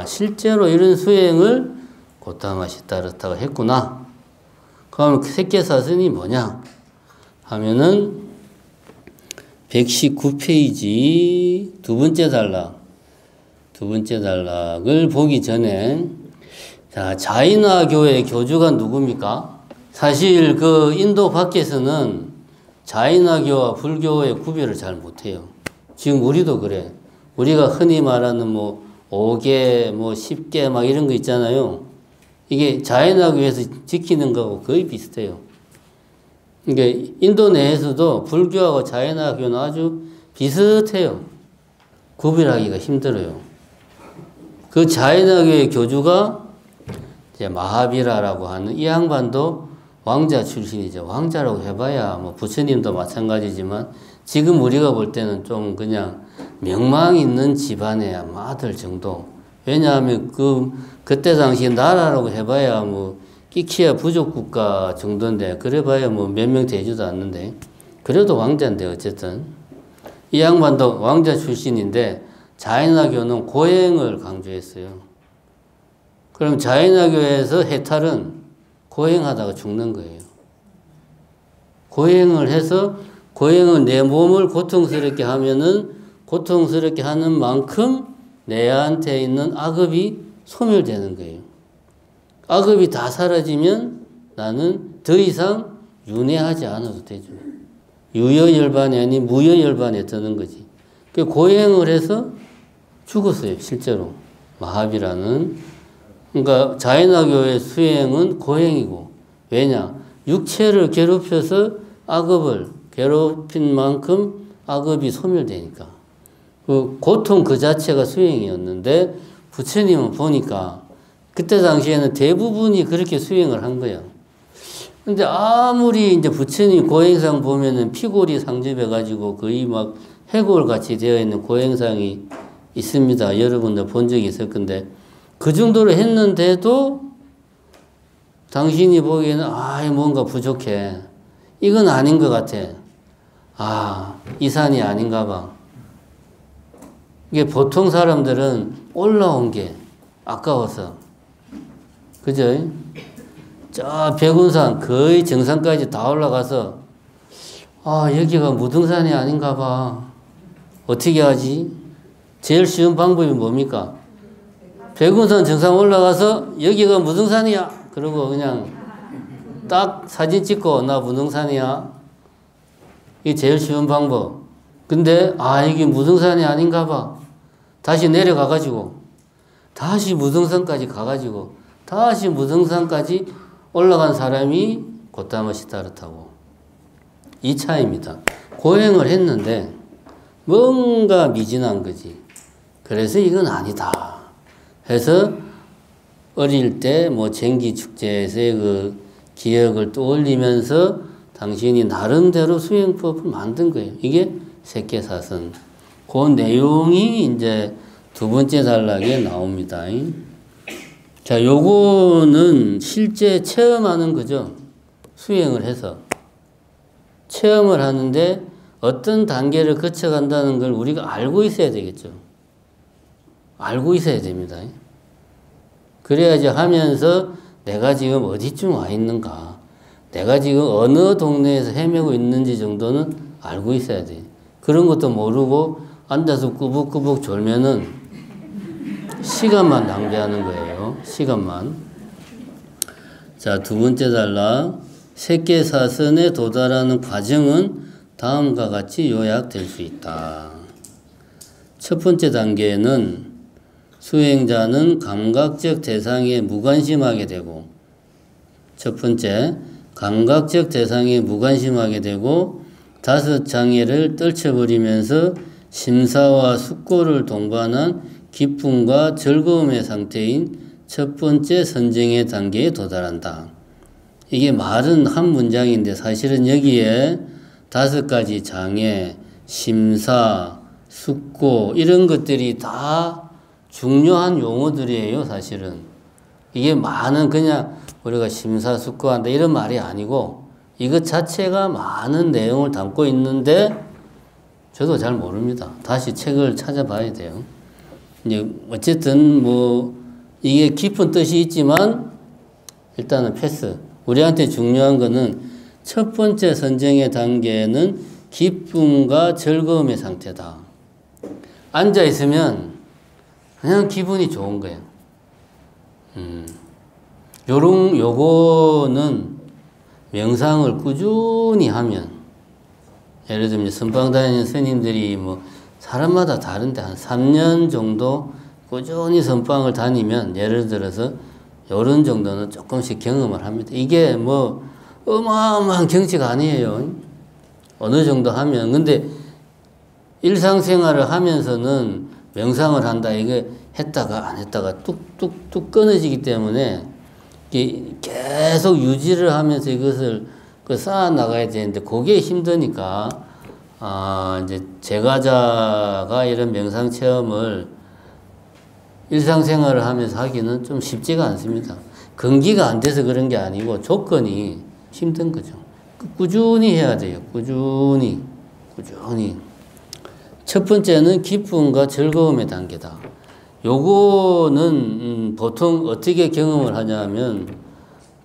실제로 이런 수행을 고타마시 따르타가 했구나. 그럼 색계사선이 뭐냐? 하면은 119페이지 두 번째 단락을 보기 전에, 자, 자인화교의 교주가 누굽니까? 사실 그 인도 밖에서는 자인화교와 불교의 구별을 잘 못해요. 지금 우리도 그래. 우리가 흔히 말하는 뭐 5개, 뭐 10개 막 이런 거 있잖아요. 이게 자인화교에서 지키는 거하고 거의 비슷해요. 그러니까 인도 내에서도 불교하고 자인화교는 아주 비슷해요. 구별하기가 힘들어요. 그 자인화교의 교주가 이제 마하비라라고 하는 이 양반도 왕자 출신이죠. 왕자라고 해봐야 뭐 부처님도 마찬가지지만 지금 우리가 볼 때는 좀 그냥 명망 있는 집안의 아들 정도. 왜냐하면 그때 당시 나라라고 해봐야 뭐 끼키야 부족 국가 정도인데 그래봐야 뭐 몇 명 되지도 않는데 그래도 왕자인데 어쨌든 이 양반도 왕자 출신인데 자인화교는 고행을 강조했어요. 그럼 자인화교에서 해탈은 고행하다가 죽는 거예요. 고행을 해서 고행은 내 몸을 고통스럽게 하면은 고통스럽게 하는 만큼 내한테 있는 악업이 소멸되는 거예요. 악업이 다 사라지면 나는 더 이상 윤회하지 않아도 되죠. 유여열반이 아닌 무여열반에 드는 거지. 그 고행을 해서 죽었어요, 실제로. 마하비라는. 그러니까 자인화교의 수행은 고행이고, 왜냐? 육체를 괴롭혀서 악업을 괴롭힌 만큼 악업이 소멸되니까. 그 고통 그 자체가 수행이었는데 부처님은 보니까 그때 당시에는 대부분이 그렇게 수행을 한 거야. 근데 아무리 이제 부처님 고행상 보면은 피골이 상접해가지고 거의 막 해골 같이 되어 있는 고행상이 있습니다. 여러분들 본 적이 있을 건데 그 정도로 했는데도 당신이 보기에는 뭔가 부족해. 이건 아닌 것 같아. 이 산이 아닌가 봐. 이게 보통 사람들은 올라온 게 아까워서. 그죠? 저 백운산 거의 정상까지 다 올라가서 여기가 무등산이 아닌가 봐. 어떻게 하지? 제일 쉬운 방법이 뭡니까? 백운산 정상 올라가서 여기가 무등산이야. 그러고 그냥 딱 사진 찍고 나 무등산이야. 이게 제일 쉬운 방법. 근데 여기 무등산이 아닌가 봐. 다시 내려가가지고 다시 무등산까지 가가지고 다시 무등산까지 올라간 사람이 고타마 시다르타고 이 차이입니다. 고행을 했는데 뭔가 미진한 거지. 그래서 이건 아니다 해서 어릴 때 뭐 쟁기 축제에서의 그 기억을 떠올리면서 당신이 나름대로 수행법을 만든 거예요. 이게 색계사선. 그 내용이 이제 두 번째 단락에 나옵니다. 자, 요거는 실제 체험하는 거죠. 수행을 해서. 체험을 하는데 어떤 단계를 거쳐간다는 걸 우리가 알고 있어야 되겠죠. 알고 있어야 됩니다. 그래야지 하면서 내가 지금 어디쯤 와 있는가, 내가 지금 어느 동네에서 헤매고 있는지 정도는 알고 있어야 돼. 그런 것도 모르고 앉아서 꾸벅꾸벅 졸면은 시간만 낭비하는 거예요. 시간만. 자, 두 번째 단락. 색계사선에 도달하는 과정은 다음과 같이 요약될 수 있다. 첫 번째 단계는 수행자는 감각적 대상에 무관심하게 되고, 첫 번째, 감각적 대상에 무관심하게 되고 다섯 장애를 떨쳐버리면서 심사와 숙고를 동반한 기쁨과 즐거움의 상태인 첫 번째 선정의 단계에 도달한다. 이게 말은 한 문장인데 사실은 여기에 5가지 장애, 심사, 숙고 이런 것들이 다 중요한 용어들이에요. 사실은 이게 많은 그냥 우리가 심사숙고한다 이런 말이 아니고 이것 자체가 많은 내용을 담고 있는데 저도 잘 모릅니다. 다시 책을 찾아봐야 돼요. 이제 어쨌든 뭐 이게 깊은 뜻이 있지만 일단은 패스. 우리한테 중요한 거는 첫 번째 선정의 단계는 기쁨과 즐거움의 상태다. 앉아 있으면 그냥 기분이 좋은 거예요. 요거는 명상을 꾸준히 하면, 예를 들면 선방 다니는 스님들이 뭐 사람마다 다른데 한 3년 정도 꾸준히 선방을 다니면 예를 들어서 요런 정도는 조금씩 경험을 합니다. 이게 뭐 어마어마한 경치가 아니에요. 어느 정도 하면. 근데 일상생활을 하면서는 명상을 한다. 이게 했다가 안 했다가 뚝뚝뚝 끊어지기 때문에 계속 유지를 하면서 이것을 쌓아 나가야 되는데 그게 힘드니까 이제 제가자가 이런 명상 체험을 일상생활을 하면서 하기는 좀 쉽지가 않습니다. 근기가 안 돼서 그런 게 아니고 조건이 힘든 거죠. 꾸준히 해야 돼요. 꾸준히. 첫 번째는 기쁨과 즐거움의 단계다. 요거는 보통 어떻게 경험을 하냐면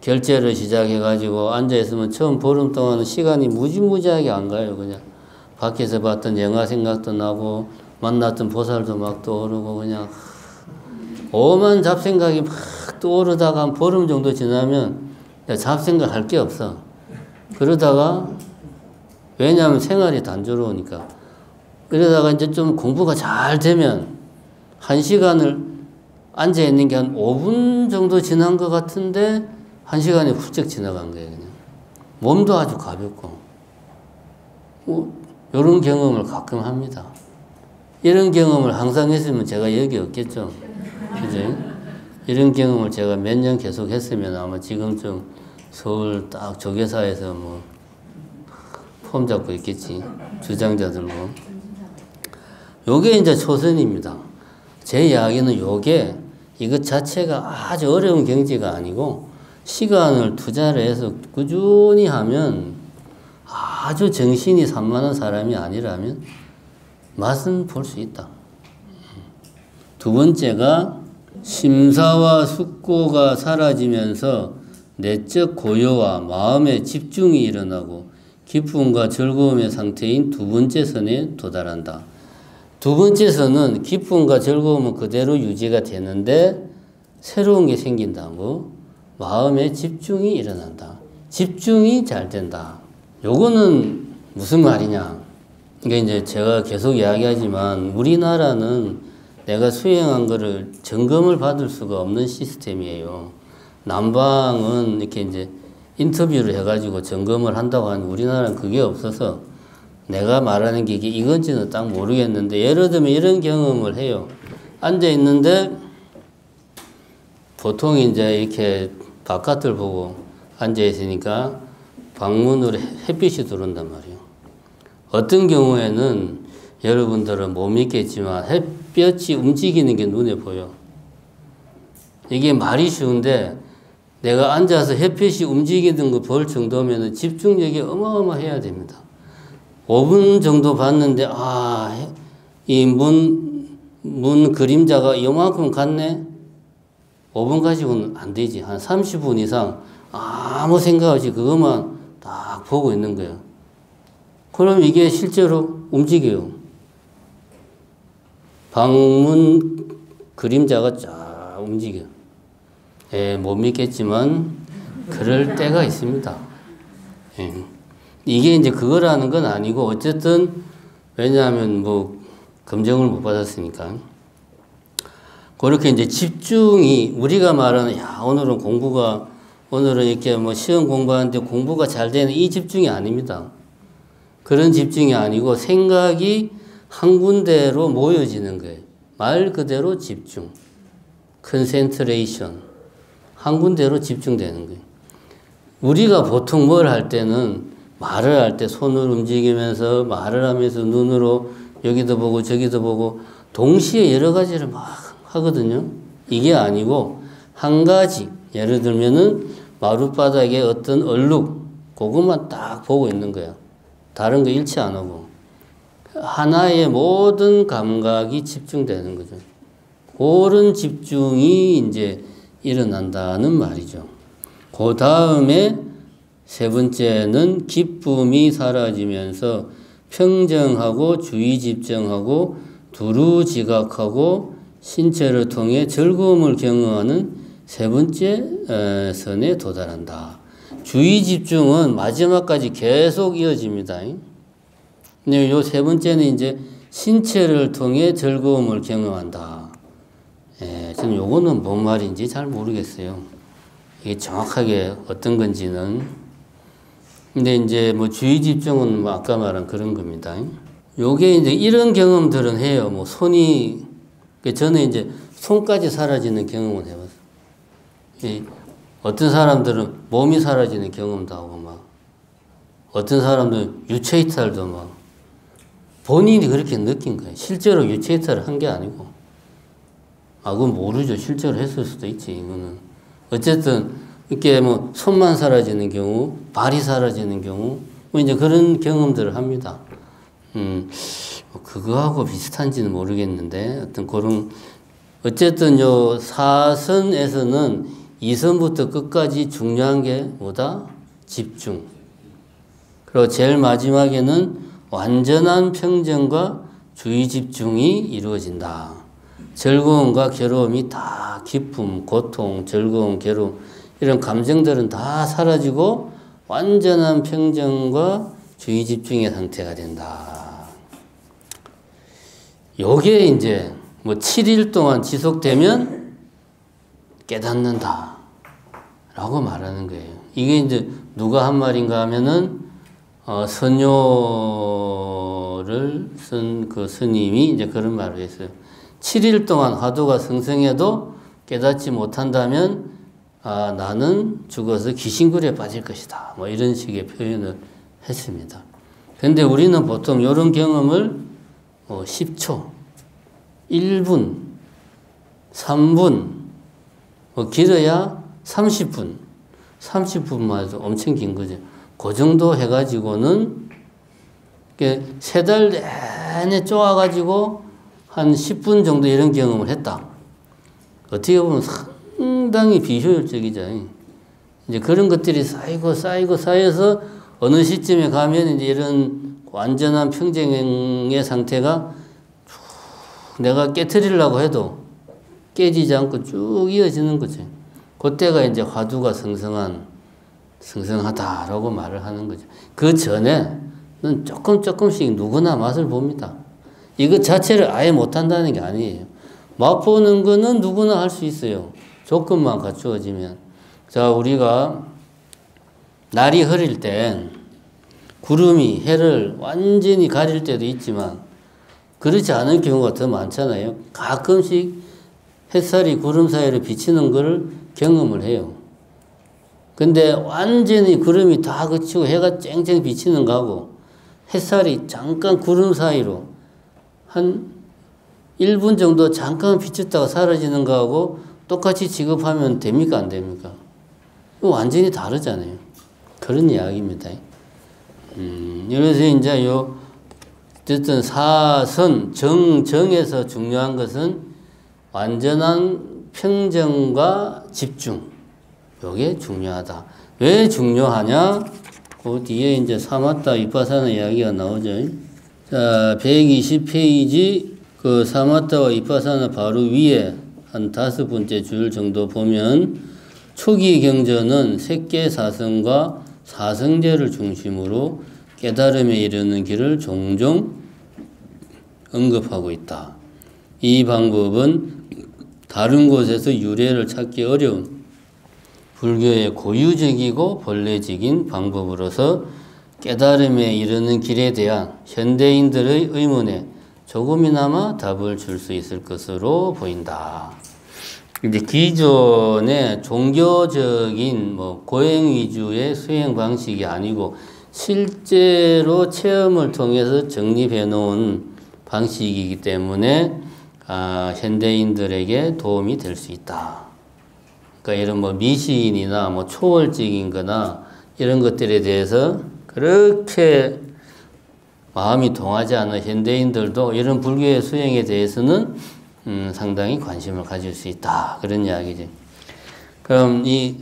결제를 시작해가지고 앉아있으면 처음 보름 동안은 시간이 무지무지하게 안 가요. 그냥 밖에서 봤던 영화 생각도 나고 만났던 보살도 막 떠오르고 그냥 오만 잡생각이 막 떠오르다가 한 보름 정도 지나면 잡생각 할 게 없어. 그러다가 왜냐하면 생활이 단조로우니까. 그러다가 이제 좀 공부가 잘 되면 1시간을 앉아있는 게 한 5분 정도 지난 것 같은데 1시간이 훌쩍 지나간 거예요. 그냥. 몸도 아주 가볍고. 이런 경험을 가끔 합니다. 이런 경험을 항상 했으면 제가 여기 없겠죠. 그죠? 이런 경험을 제가 몇 년 계속 했으면 아마 지금쯤 서울 딱 조계사에서 뭐 폼 잡고 있겠지. 주장자 들고. 요게 이제 초선입니다. 제 이야기는 요게 이것 자체가 아주 어려운 경지가 아니고 시간을 투자를 해서 꾸준히 하면 아주 정신이 산만한 사람이 아니라면 맛은 볼 수 있다. 두 번째가 심사와 숙고가 사라지면서 내적 고요와 마음의 집중이 일어나고 기쁨과 즐거움의 상태인 두 번째 선에 도달한다. 두 번째 선은 기쁨과 즐거움은 그대로 유지가 되는데 새로운 게 생긴다고 마음의 집중이 일어난다. 집중이 잘 된다. 요거는 무슨 말이냐. 이게 이제 제가 계속 이야기하지만 우리나라는 내가 수행한 거를 점검을 받을 수가 없는 시스템이에요. 남방은 이렇게 이제 인터뷰를 해가지고 점검을 한다고 하는 우리나라는 그게 없어서 내가 말하는 게 이게 이건지는 딱 모르겠는데 예를 들면 이런 경험을 해요. 앉아 있는데 보통 이제 이렇게 바깥을 보고 앉아 있으니까 방문으로 햇빛이 들어온단 말이에요. 어떤 경우에는 여러분들은 못 믿겠지만 햇볕이 움직이는 게 눈에 보여. 이게 말이 쉬운데 내가 앉아서 햇빛이 움직이는 거 볼 정도면 집중력이 어마어마해야 됩니다. 5분 정도 봤는데 이 문 그림자가 요만큼 갔네? 5분 가지고는 안 되지. 한 30분 이상 아무 생각 없이 그것만 딱 보고 있는 거예요. 그럼 이게 실제로 움직여요. 방문 그림자가 쫙 움직여. 못 믿겠지만 그럴 때가 있습니다. 이게 이제 그거라는 건 아니고 어쨌든 왜냐하면 뭐 검증을 못 받았으니까 그렇게 이제 집중이 우리가 말하는 오늘은 이렇게 뭐 시험 공부하는데 공부가 잘 되는 이 집중이 아닙니다. 그런 집중이 아니고 생각이 한 군데로 모여지는 거예요. 말 그대로 집중. 컨센트레이션. 한 군데로 집중되는 거예요. 우리가 보통 뭘 할 때는 말을 할 때 손을 움직이면서 말을 하면서 눈으로 여기도 보고 저기도 보고 동시에 여러 가지를 막 하거든요. 이게 아니고 한 가지, 예를 들면은 마룻바닥에 어떤 얼룩, 그것만 딱 보고 있는 거야. 다른 거 일치 안 하고. 하나의 모든 감각이 집중되는 거죠. 그런 집중이 이제 일어난다는 말이죠. 그 다음에 세 번째는 기쁨이 사라지면서 평정하고 주의 집중하고 두루 지각하고 신체를 통해 즐거움을 경험하는 세 번째 선에 도달한다. 주의 집중은 마지막까지 계속 이어집니다. 근데 요 세 번째는 이제 신체를 통해 즐거움을 경험한다. 저는 요거는 뭔 말인지 잘 모르겠어요. 이게 정확하게 어떤 건지는. 근데 이제 뭐 주의 집중은 뭐 아까 말한 그런 겁니다. 요게 이제 이런 경험들은 해요. 뭐 손이, 저는 이제 손까지 사라지는 경험을 해봤어요. 어떤 사람들은 몸이 사라지는 경험도 하고 막, 어떤 사람들은 유체이탈도 막, 본인이 그렇게 느낀 거예요. 실제로 유체이탈을 한 게 아니고. 그건 모르죠. 실제로 했을 수도 있지, 이거는. 어쨌든, 이렇게 뭐, 손만 사라지는 경우, 발이 사라지는 경우, 뭐 이제 그런 경험들을 합니다. 그거하고 비슷한지는 모르겠는데, 어쨌든 요 사선에서는 2선부터 끝까지 중요한 게 뭐다? 집중. 그리고 제일 마지막에는 완전한 평정과 주의 집중이 이루어진다. 즐거움과 괴로움이 다 기쁨, 고통, 즐거움, 괴로움 이런 감정들은 다 사라지고 완전한 평정과 주의 집중의 상태가 된다. 요게 이제 뭐 7일 동안 지속되면 깨닫는다 라고 말하는 거예요. 이게 이제 누가 한 말인가 하면은 선요를 쓴 그 스님이 이제 그런 말을 했어요. 7일 동안 화두가 성성해도 깨닫지 못한다면 나는 죽어서 귀신굴에 빠질 것이다. 뭐 이런 식의 표현을 했습니다. 근데 우리는 보통 이런 경험을 10초, 1분, 3분, 길어야 30분, 30분만 해도 엄청 긴 거죠. 그 정도 해가지고는 3달 내내 쪼아가지고 한 10분 정도 이런 경험을 했다. 어떻게 보면 상당히 비효율적이죠. 이제 그런 것들이 쌓여서 어느 시점에 가면 이제 이런 완전한 평정의 상태가 내가 깨트리려고 해도 깨지지 않고 쭉 이어지는 거죠. 그때가 이제 화두가 성성하다라고 말을 하는 거죠. 그 전에는 조금씩 누구나 맛을 봅니다. 이것 자체를 아예 못한다는 게 아니에요. 맛보는 거는 누구나 할 수 있어요. 조건만 갖추어지면. 자, 우리가 날이 흐릴 땐 구름이 해를 완전히 가릴 때도 있지만 그렇지 않은 경우가 더 많잖아요. 가끔씩 햇살이 구름 사이로 비치는 걸 경험을 해요. 근데 완전히 구름이 다 그치고 해가 쨍쨍 비치는 거하고 햇살이 잠깐 구름 사이로 한 1분 정도 잠깐 비쳤다가 사라지는 거하고 똑같이 취급하면 됩니까? 안 됩니까? 완전히 다르잖아요. 그런 이야기입니다. 그래서 이제 어쨌든 사선, 정에서 중요한 것은 완전한 평정과 집중. 이게 중요하다. 왜 중요하냐? 그 뒤에 이제 사마타 위파사나 이야기가 나오죠. 자, 120페이지 그 사마타와 위파사나 바로 위에 한 5번째 줄 정도 보면 초기 경전은 색계 사성과 사성제를 중심으로 깨달음에 이르는 길을 종종 언급하고 있다. 이 방법은 다른 곳에서 유래를 찾기 어려운 불교의 고유적이고 본래적인 방법으로서 깨달음에 이르는 길에 대한 현대인들의 의문에 조금이나마 답을 줄 수 있을 것으로 보인다. 이제 기존의 종교적인 뭐 고행 위주의 수행 방식이 아니고 실제로 체험을 통해서 정립해 놓은 방식이기 때문에 현대인들에게 도움이 될 수 있다. 그러니까 이런 뭐 미신이나 뭐 초월적인 거나 이런 것들에 대해서 그렇게 마음이 동하지 않은 현대인들도 이런 불교의 수행에 대해서는 상당히 관심을 가질 수 있다. 그런 이야기죠. 그럼 이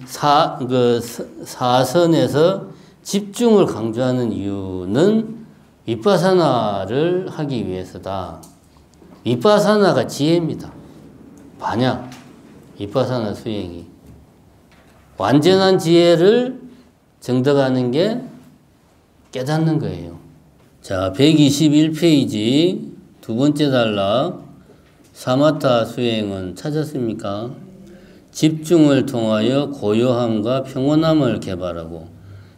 사선에서 집중을 강조하는 이유는 위파사나를 하기 위해서다. 위파사나가 지혜입니다. 반야, 위파사나 수행이. 완전한 지혜를 정득하는 게 깨닫는 거예요. 자, 121페이지 두 번째 단락. 사마타 수행은 찾았습니까? 집중을 통하여 고요함과 평온함을 개발하고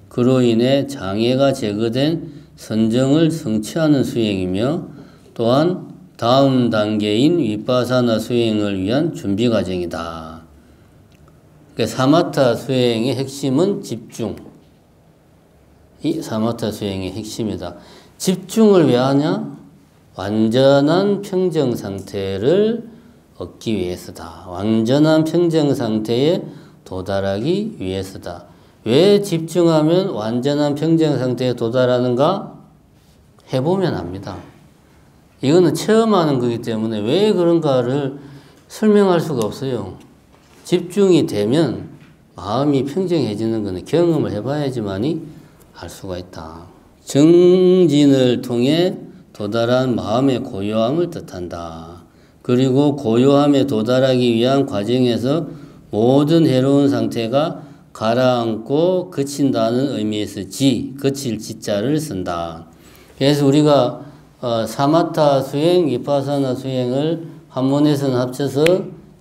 그로 인해 장애가 제거된 선정을 성취하는 수행이며 또한 다음 단계인 위파사나 수행을 위한 준비 과정이다. 그러니까 사마타 수행의 핵심은 집중. 이 사마타 수행의 핵심이다. 집중을 왜 하냐? 완전한 평정 상태를 얻기 위해서다. 완전한 평정 상태에 도달하기 위해서다. 왜 집중하면 완전한 평정 상태에 도달하는가? 해보면 압니다. 이거는 체험하는 거기 때문에 왜 그런가를 설명할 수가 없어요. 집중이 되면 마음이 평정해지는 것은 경험을 해봐야지만이 알 수가 있다. 정진을 통해 도달한 마음의 고요함을 뜻한다. 그리고 고요함에 도달하기 위한 과정에서 모든 해로운 상태가 가라앉고 그친다는 의미에서 그칠 지자를 쓴다. 그래서 우리가 사마타 수행, 위파사나 수행을 한문에서는 합쳐서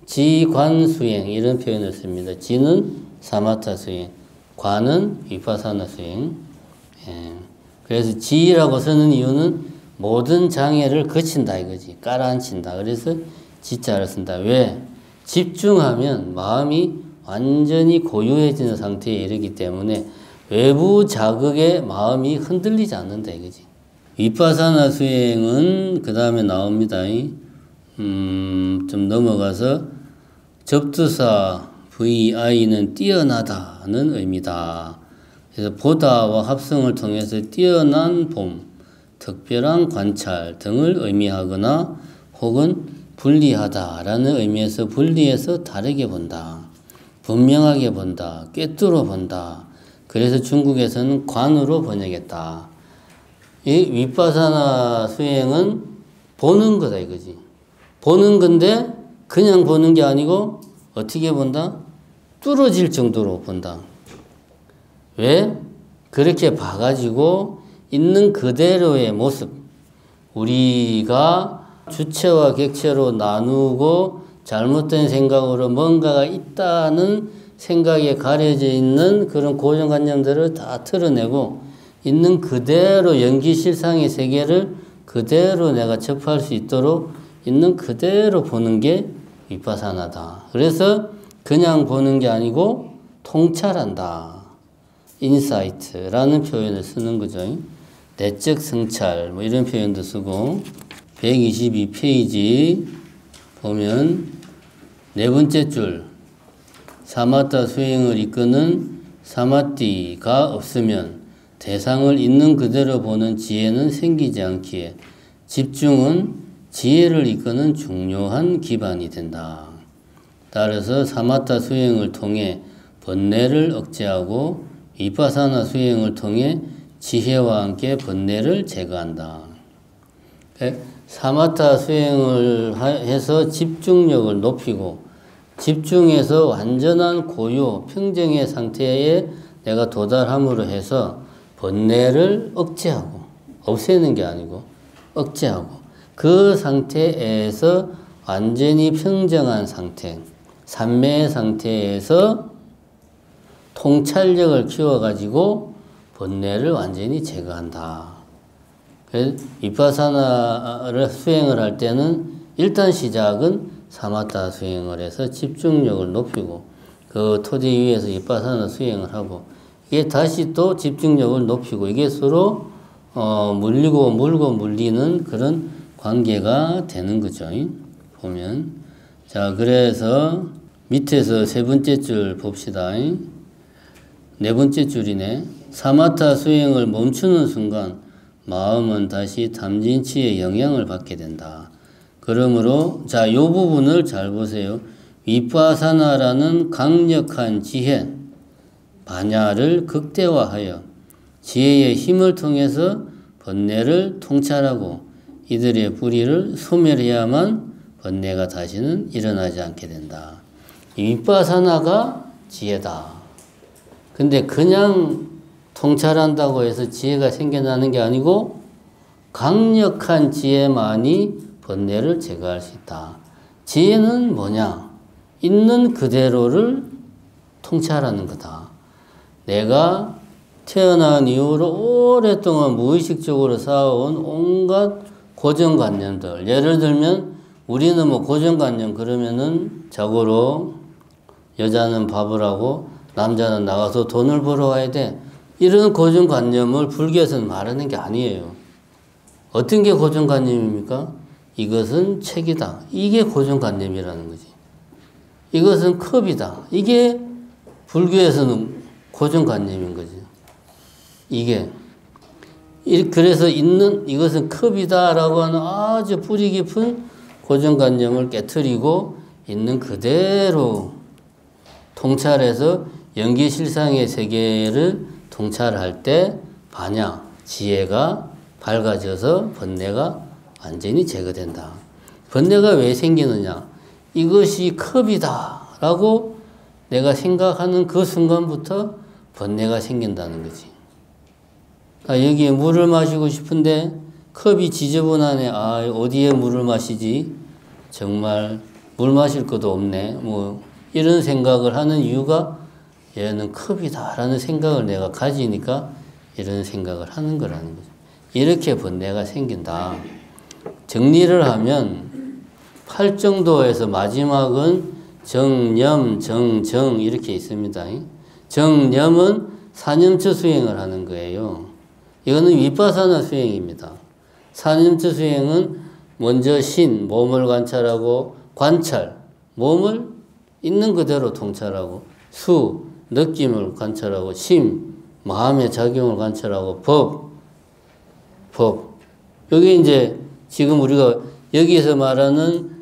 지관 수행 이런 표현을 씁니다. 지는 사마타 수행, 관은 위파사나 수행. 그래서 지라고 쓰는 이유는 모든 장애를 거친다 이거지. 깔아앉힌다. 그래서 지자를 쓴다. 왜? 집중하면 마음이 완전히 고요해지는 상태에 이르기 때문에 외부 자극에 마음이 흔들리지 않는다 이거지. 위파사나 수행은 그 다음에 나옵니다. 좀 넘어가서 접두사 VI는 뛰어나다는 의미다. 그래서 보다와 합성을 통해서 뛰어난 봄, 특별한 관찰 등을 의미하거나 혹은 분리하다라는 의미에서 분리해서 다르게 본다. 분명하게 본다. 꿰뚫어 본다. 그래서 중국에서는 관으로 번역했다. 이 위파사나 수행은 보는 거다 이거지. 보는 건데 그냥 보는 게 아니고 어떻게 본다? 뚫어질 정도로 본다. 왜? 그렇게 봐가지고 있는 그대로의 모습, 우리가 주체와 객체로 나누고 잘못된 생각으로 뭔가가 있다는 생각에 가려져 있는 그런 고정관념들을 다 털어내고 있는 그대로 연기실상의 세계를 그대로 내가 접할 수 있도록 있는 그대로 보는 게 위파사나다. 그래서 그냥 보는 게 아니고 통찰한다. 인사이트라는 표현을 쓰는 거죠. 내적 성찰 뭐 이런 표현도 쓰고 122페이지 보면 네 번째 줄 사마타 수행을 이끄는 사마띠가 없으면 대상을 있는 그대로 보는 지혜는 생기지 않기에 집중은 지혜를 이끄는 중요한 기반이 된다. 따라서 사마타 수행을 통해 번뇌를 억제하고 위파사나 수행을 통해 지혜와 함께 번뇌를 제거한다. 사마타 수행을 해서 집중력을 높이고 집중해서 완전한 고요, 평정의 상태에 내가 도달함으로 해서 번뇌를 억제하고 없애는 게 아니고 억제하고 그 상태에서 완전히 평정한 상태, 삼매의 상태에서 통찰력을 키워가지고 번뇌를 완전히 제거한다. 그래서 위파사나를 수행을 할 때는 일단 시작은 사마타 수행을 해서 집중력을 높이고 그 토지 위에서 비파사나 수행을 하고 이게 다시 또 집중력을 높이고 이게 서로 물리고 물리는 그런 관계가 되는 거죠. 보면 자 그래서 밑에서 세 번째 줄 봅시다. 네 번째 줄이네. 사마타 수행을 멈추는 순간 마음은 다시 탐진치의 영향을 받게 된다. 그러므로 자, 요 부분을 잘 보세요. 위파사나라는 강력한 지혜, 반야를 극대화하여 지혜의 힘을 통해서 번뇌를 통찰하고 이들의 불의를 소멸해야만 번뇌가 다시는 일어나지 않게 된다. 위파사나가 지혜다. 근데 그냥 통찰한다고 해서 지혜가 생겨나는 게 아니고 강력한 지혜만이 번뇌를 제거할 수 있다. 지혜는 뭐냐? 있는 그대로를 통찰하는 거다. 내가 태어난 이후로 오랫동안 무의식적으로 쌓아온 온갖 고정관념들. 예를 들면 우리는 뭐 고정관념 그러면은 자고로 여자는 밥을 하고 남자는 나가서 돈을 벌어 와야 돼. 이런 고정관념을 불교에서는 말하는 게 아니에요. 어떤 게 고정관념입니까? 이것은 책이다. 이게 고정관념이라는 거지. 이것은 컵이다. 이게 불교에서는 고정관념인 거지. 이게. 그래서 있는 이것은 컵이다라고 하는 아주 뿌리 깊은 고정관념을 깨트리고 있는 그대로 통찰해서 연기실상의 세계를 통찰할 때 반야, 지혜가 밝아져서 번뇌가 완전히 제거된다. 번뇌가 왜 생기느냐? 이것이 컵이다 라고 내가 생각하는 그 순간부터 번뇌가 생긴다는 거지. 여기에 물을 마시고 싶은데 컵이 지저분하네. 어디에 물을 마시지? 정말 물 마실 것도 없네. 뭐 이런 생각을 하는 이유가 얘는 컵이다라는 생각을 내가 가지니까 이런 생각을 하는 거라는 거죠. 이렇게 번뇌가 생긴다. 정리를 하면 팔정도에서 마지막은 정념, 정정 이렇게 있습니다. 정념은 사념처 수행을 하는 거예요. 이거는 위파사나 수행입니다. 사념처 수행은 먼저 신, 몸을 관찰하고 관찰, 몸을 있는 그대로 통찰하고 수, 느낌을 관찰하고 심, 마음의 작용을 관찰하고 법. 여기 이제 지금 우리가 여기에서 말하는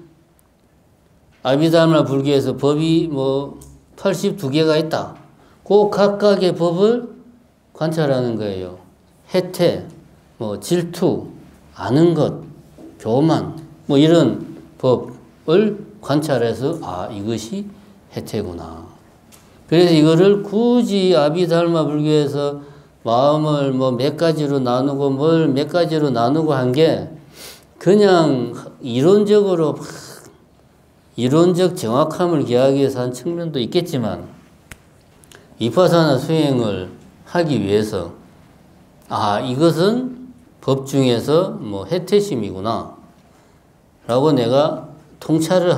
아비다르마 불교에서 법이 뭐 82개가 있다. 그 각각의 법을 관찰하는 거예요. 해태, 뭐 질투, 아는 것, 교만, 뭐 이런 법을 관찰해서 이것이 해태구나. 그래서 이거를 굳이 아비달마 불교에서 마음을 뭐 몇 가지로 나누고 뭘 몇 가지로 나누고 한 게 그냥 이론적으로 이론적 정확함을 기하기 위해서 한 측면도 있겠지만 위파사나 수행을 하기 위해서 이것은 법 중에서 뭐 해태심이구나 라고 내가 통찰을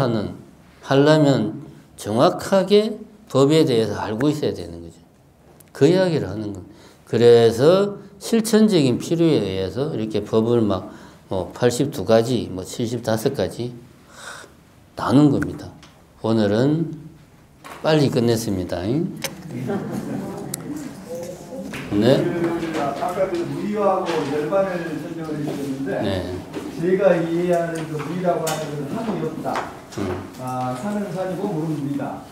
하려면 정확하게 법에 대해서 알고 있어야 되는 거죠. 그 이야기를 하는 겁니다. 그래서 실천적인 필요에 의해서 이렇게 법을 뭐 82가지, 뭐 75가지 나눈 겁니다. 오늘은 빨리 끝냈습니다. 네. 아까 그 무의하고 열반을 설명을 해주셨는데 네. 제가 이해하는 그 무의라고 하는 것은 함이 없다. 산은 산이고 물은 물이다.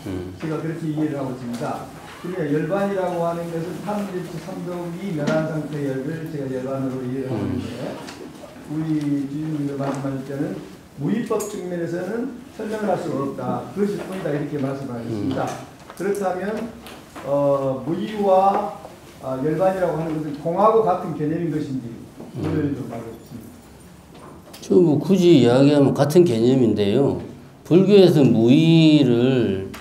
제가 그렇게 이해를 하고 있습니다. 그러니까 열반이라고 하는 것은 삼독이 멸한 상태의 열을 제가 열반으로 이해를 하고 있는데 우리 주인님이 말씀하실 때는 무의법 측면에서는 설명을 할 수가 없다. 그것이 뿐이다 이렇게 말씀하셨습니다. 그렇다면 무의와 열반이라고 하는 것은 공하고 같은 개념인 것인지 오늘 좀 알겠습니다. 뭐 굳이 이야기하면 같은 개념인데요. 불교에서 무의를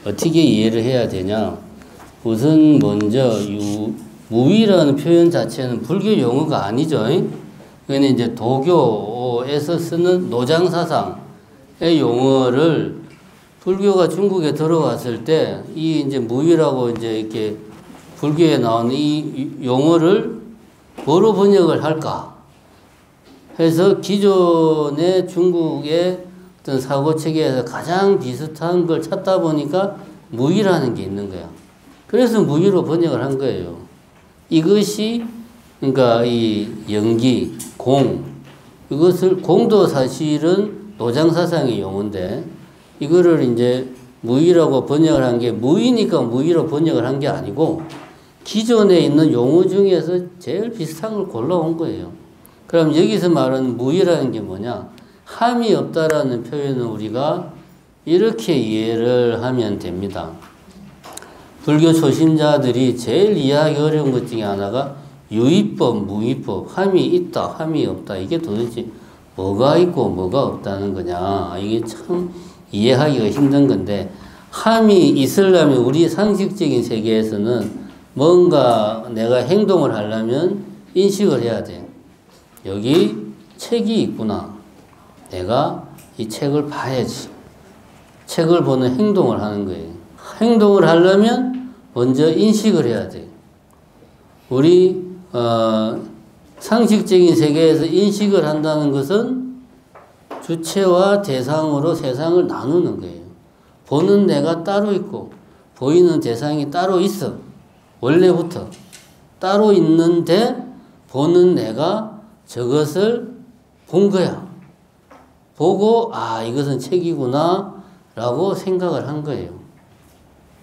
어떻게 이해를 해야 되냐? 우선 먼저 무의라는 표현 자체는 불교 용어가 아니죠. 그건 이제 도교에서 쓰는 노장사상, 용어를 불교가 중국에 들어왔을 때 이 이제 무의라고 이제 이렇게 불교에 나오는 이 용어를 뭐로 번역을 할까 해서 기존의 중국의 어떤 사고 체계에서 가장 비슷한 걸 찾다 보니까 무의라는 게 있는 거야. 그래서 무의로 번역을 한 거예요. 이것이 그러니까 이 연기, 공, 이것을 공도 사실은 노장사상의 용어인데 이거를 이제 무의라고 번역을 한 게 무의니까 무의로 번역을 한 게 아니고 기존에 있는 용어 중에서 제일 비슷한 걸 골라온 거예요. 그럼 여기서 말하는 무의라는 게 뭐냐? 함이 없다라는 표현을 우리가 이렇게 이해를 하면 됩니다. 불교 초심자들이 제일 이해하기 어려운 것 중에 하나가 유의법, 무의법, 함이 있다, 함이 없다. 이게 도대체 뭐가 있고 뭐가 없다는 거냐. 이게 참 이해하기가 힘든 건데 함이 있으려면 우리 상식적인 세계에서는 뭔가 내가 행동을 하려면 인식을 해야 돼. 여기 책이 있구나. 내가 이 책을 봐야지. 책을 보는 행동을 하는 거예요. 행동을 하려면 먼저 인식을 해야 돼. 우리 상식적인 세계에서 인식을 한다는 것은 주체와 대상으로 세상을 나누는 거예요. 보는 내가 따로 있고 보이는 대상이 따로 있어. 원래부터 따로 있는데 보는 내가 저것을 본 거야. 보고 아 이것은 책이구나 라고 생각을 한 거예요.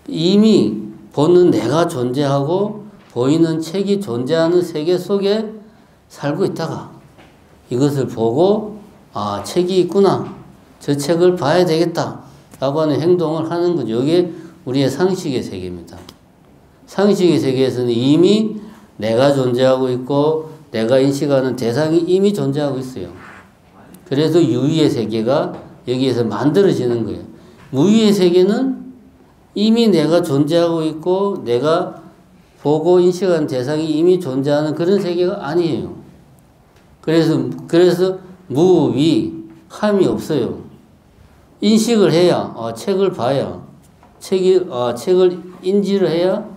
이미 보는 내가 존재하고 보이는 책이 존재하는 세계 속에 살고 있다가 이것을 보고 아 책이 있구나. 저 책을 봐야 되겠다 라고 하는 행동을 하는 거죠. 이게 우리의 상식의 세계입니다. 상식의 세계에서는 이미 내가 존재하고 있고 내가 인식하는 대상이 이미 존재하고 있어요. 그래서 유의의 세계가 여기에서 만들어지는 거예요. 무의의 세계는 이미 내가 존재하고 있고 내가 보고 인식하는 대상이 이미 존재하는 그런 세계가 아니에요. 그래서 무의, 함이 없어요. 인식을 해야, 책을 봐야, 책을 인지를 해야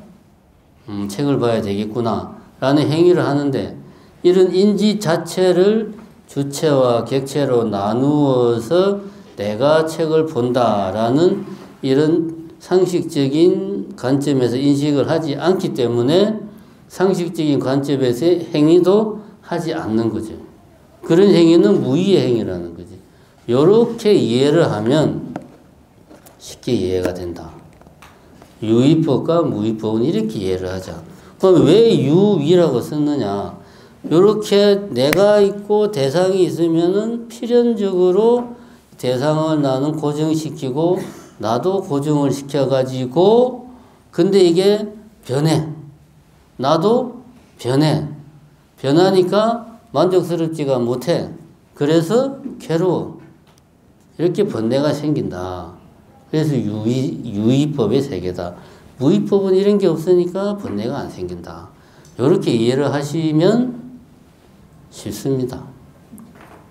책을 봐야 되겠구나 라는 행위를 하는데 이런 인지 자체를 주체와 객체로 나누어서 내가 책을 본다라는 이런 상식적인 관점에서 인식을 하지 않기 때문에 상식적인 관점에서 행위도 하지 않는 거죠. 그런 행위는 무의의 행위라는 거지. 이렇게 이해를 하면 쉽게 이해가 된다. 유의법과 무의법은 이렇게 이해를 하자. 그럼 왜 유의라고 썼느냐? 이렇게 내가 있고 대상이 있으면은 필연적으로 대상을 나는 고정시키고 나도 고정을 시켜가지고 근데 이게 변해. 나도 변해. 변하니까 만족스럽지가 못해. 그래서 괴로워. 이렇게 번뇌가 생긴다. 그래서 유의법의 세계다. 무의법은 이런 게 없으니까 번뇌가 안 생긴다. 이렇게 이해를 하시면 쉽습니다.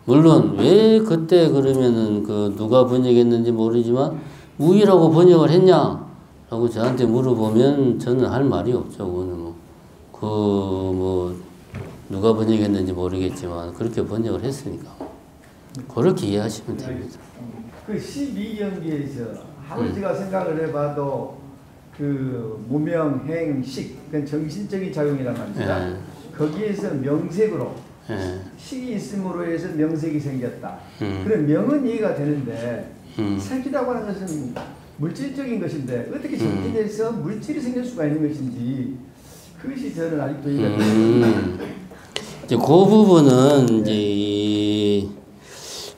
물론 왜 그때 그러면은 누가 번역했는지 모르지만 무의라고 번역을 했냐? 라고 저한테 물어보면 저는 할 말이 없죠. 그거는 누가 번역했는지 모르겠지만 그렇게 번역을 했으니까 그렇게 이해하시면 됩니다. 그 12경기에서 아버지가 생각을 해봐도 그 무명, 행, 식, 그건 정신적인 작용이란 말입니다. 예. 거기에서 명색으로 예. 식이 있음으로 해서 명색이 생겼다. 그런 명은 이해가 되는데 색이라고 하는 것은 물질적인 것인데 어떻게 정신에서 물질이 생길 수가 있는 것인지 그것이 저는 아직도 이해가 됩니다. 이제 그 부분은 이제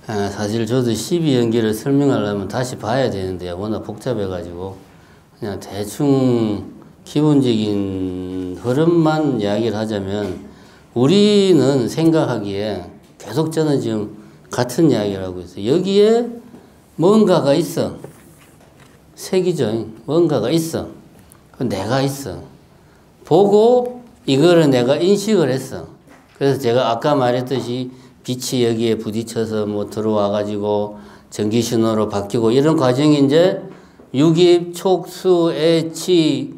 사실 저도 12연기를 설명하려면 다시 봐야 되는데요. 워낙 복잡해가지고 그냥 대충 기본적인 흐름만 이야기를 하자면 우리는 생각하기에 계속 저는 지금 같은 이야기를 하고 있어요. 여기에 뭔가가 있어. 색이죠. 뭔가가 있어. 내가 있어. 보고 이거를 내가 인식을 했어. 그래서 제가 아까 말했듯이 빛이 여기에 부딪혀서 들어와 가지고 전기 신호로 바뀌고 이런 과정이 이제 유깁, 촉수, 애치,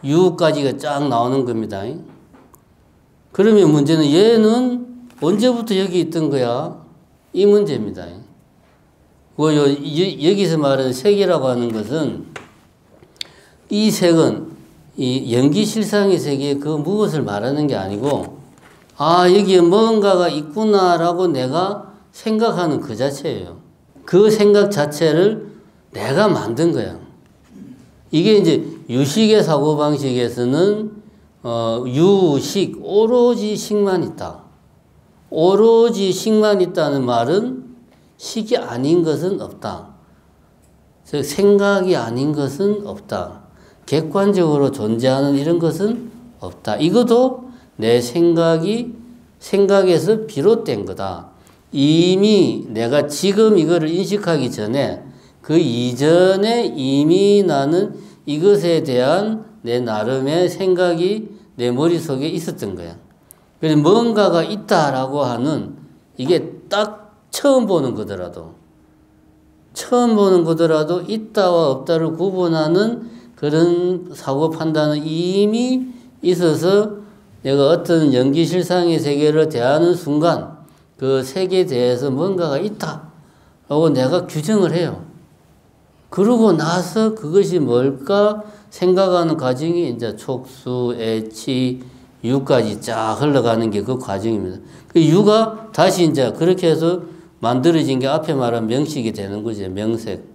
유까지가 쫙 나오는 겁니다. 그러면 문제는 얘는 언제부터 여기 있던 거야? 이 문제입니다. 여기서 말하는 색이라고 하는 것은 이 색은 이 연기실상의 세계 그 무엇을 말하는 게 아니고 아 여기에 뭔가가 있구나라고 내가 생각하는 그 자체예요. 그 생각 자체를 내가 만든 거야. 이게 이제 유식의 사고방식에서는 유식, 오로지 식만 있다. 오로지 식만 있다는 말은 식이 아닌 것은 없다. 즉 생각이 아닌 것은 없다. 객관적으로 존재하는 이런 것은 없다. 이것도 내 생각에서 비롯된 거다. 이미 내가 지금 이거를 인식하기 전에 그 이전에 이미 나는 이것에 대한 내 나름의 생각이 내 머릿속에 있었던 거야. 그래서 뭔가가 있다라고 하는 이게 딱 처음 보는 거더라도 있다와 없다를 구분하는 그런 사고 판단은 이미 있어서 내가 어떤 연기실상의 세계를 대하는 순간 그 세계에 대해서 뭔가가 있다라고 내가 규정을 해요. 그러고 나서 그것이 뭘까 생각하는 과정이 이제 촉수, 애치, 유까지 쫙 흘러가는 게 그 과정입니다. 그 유가 다시 이제 그렇게 해서 만들어진 게 앞에 말한 명식이 되는 거죠. 명색.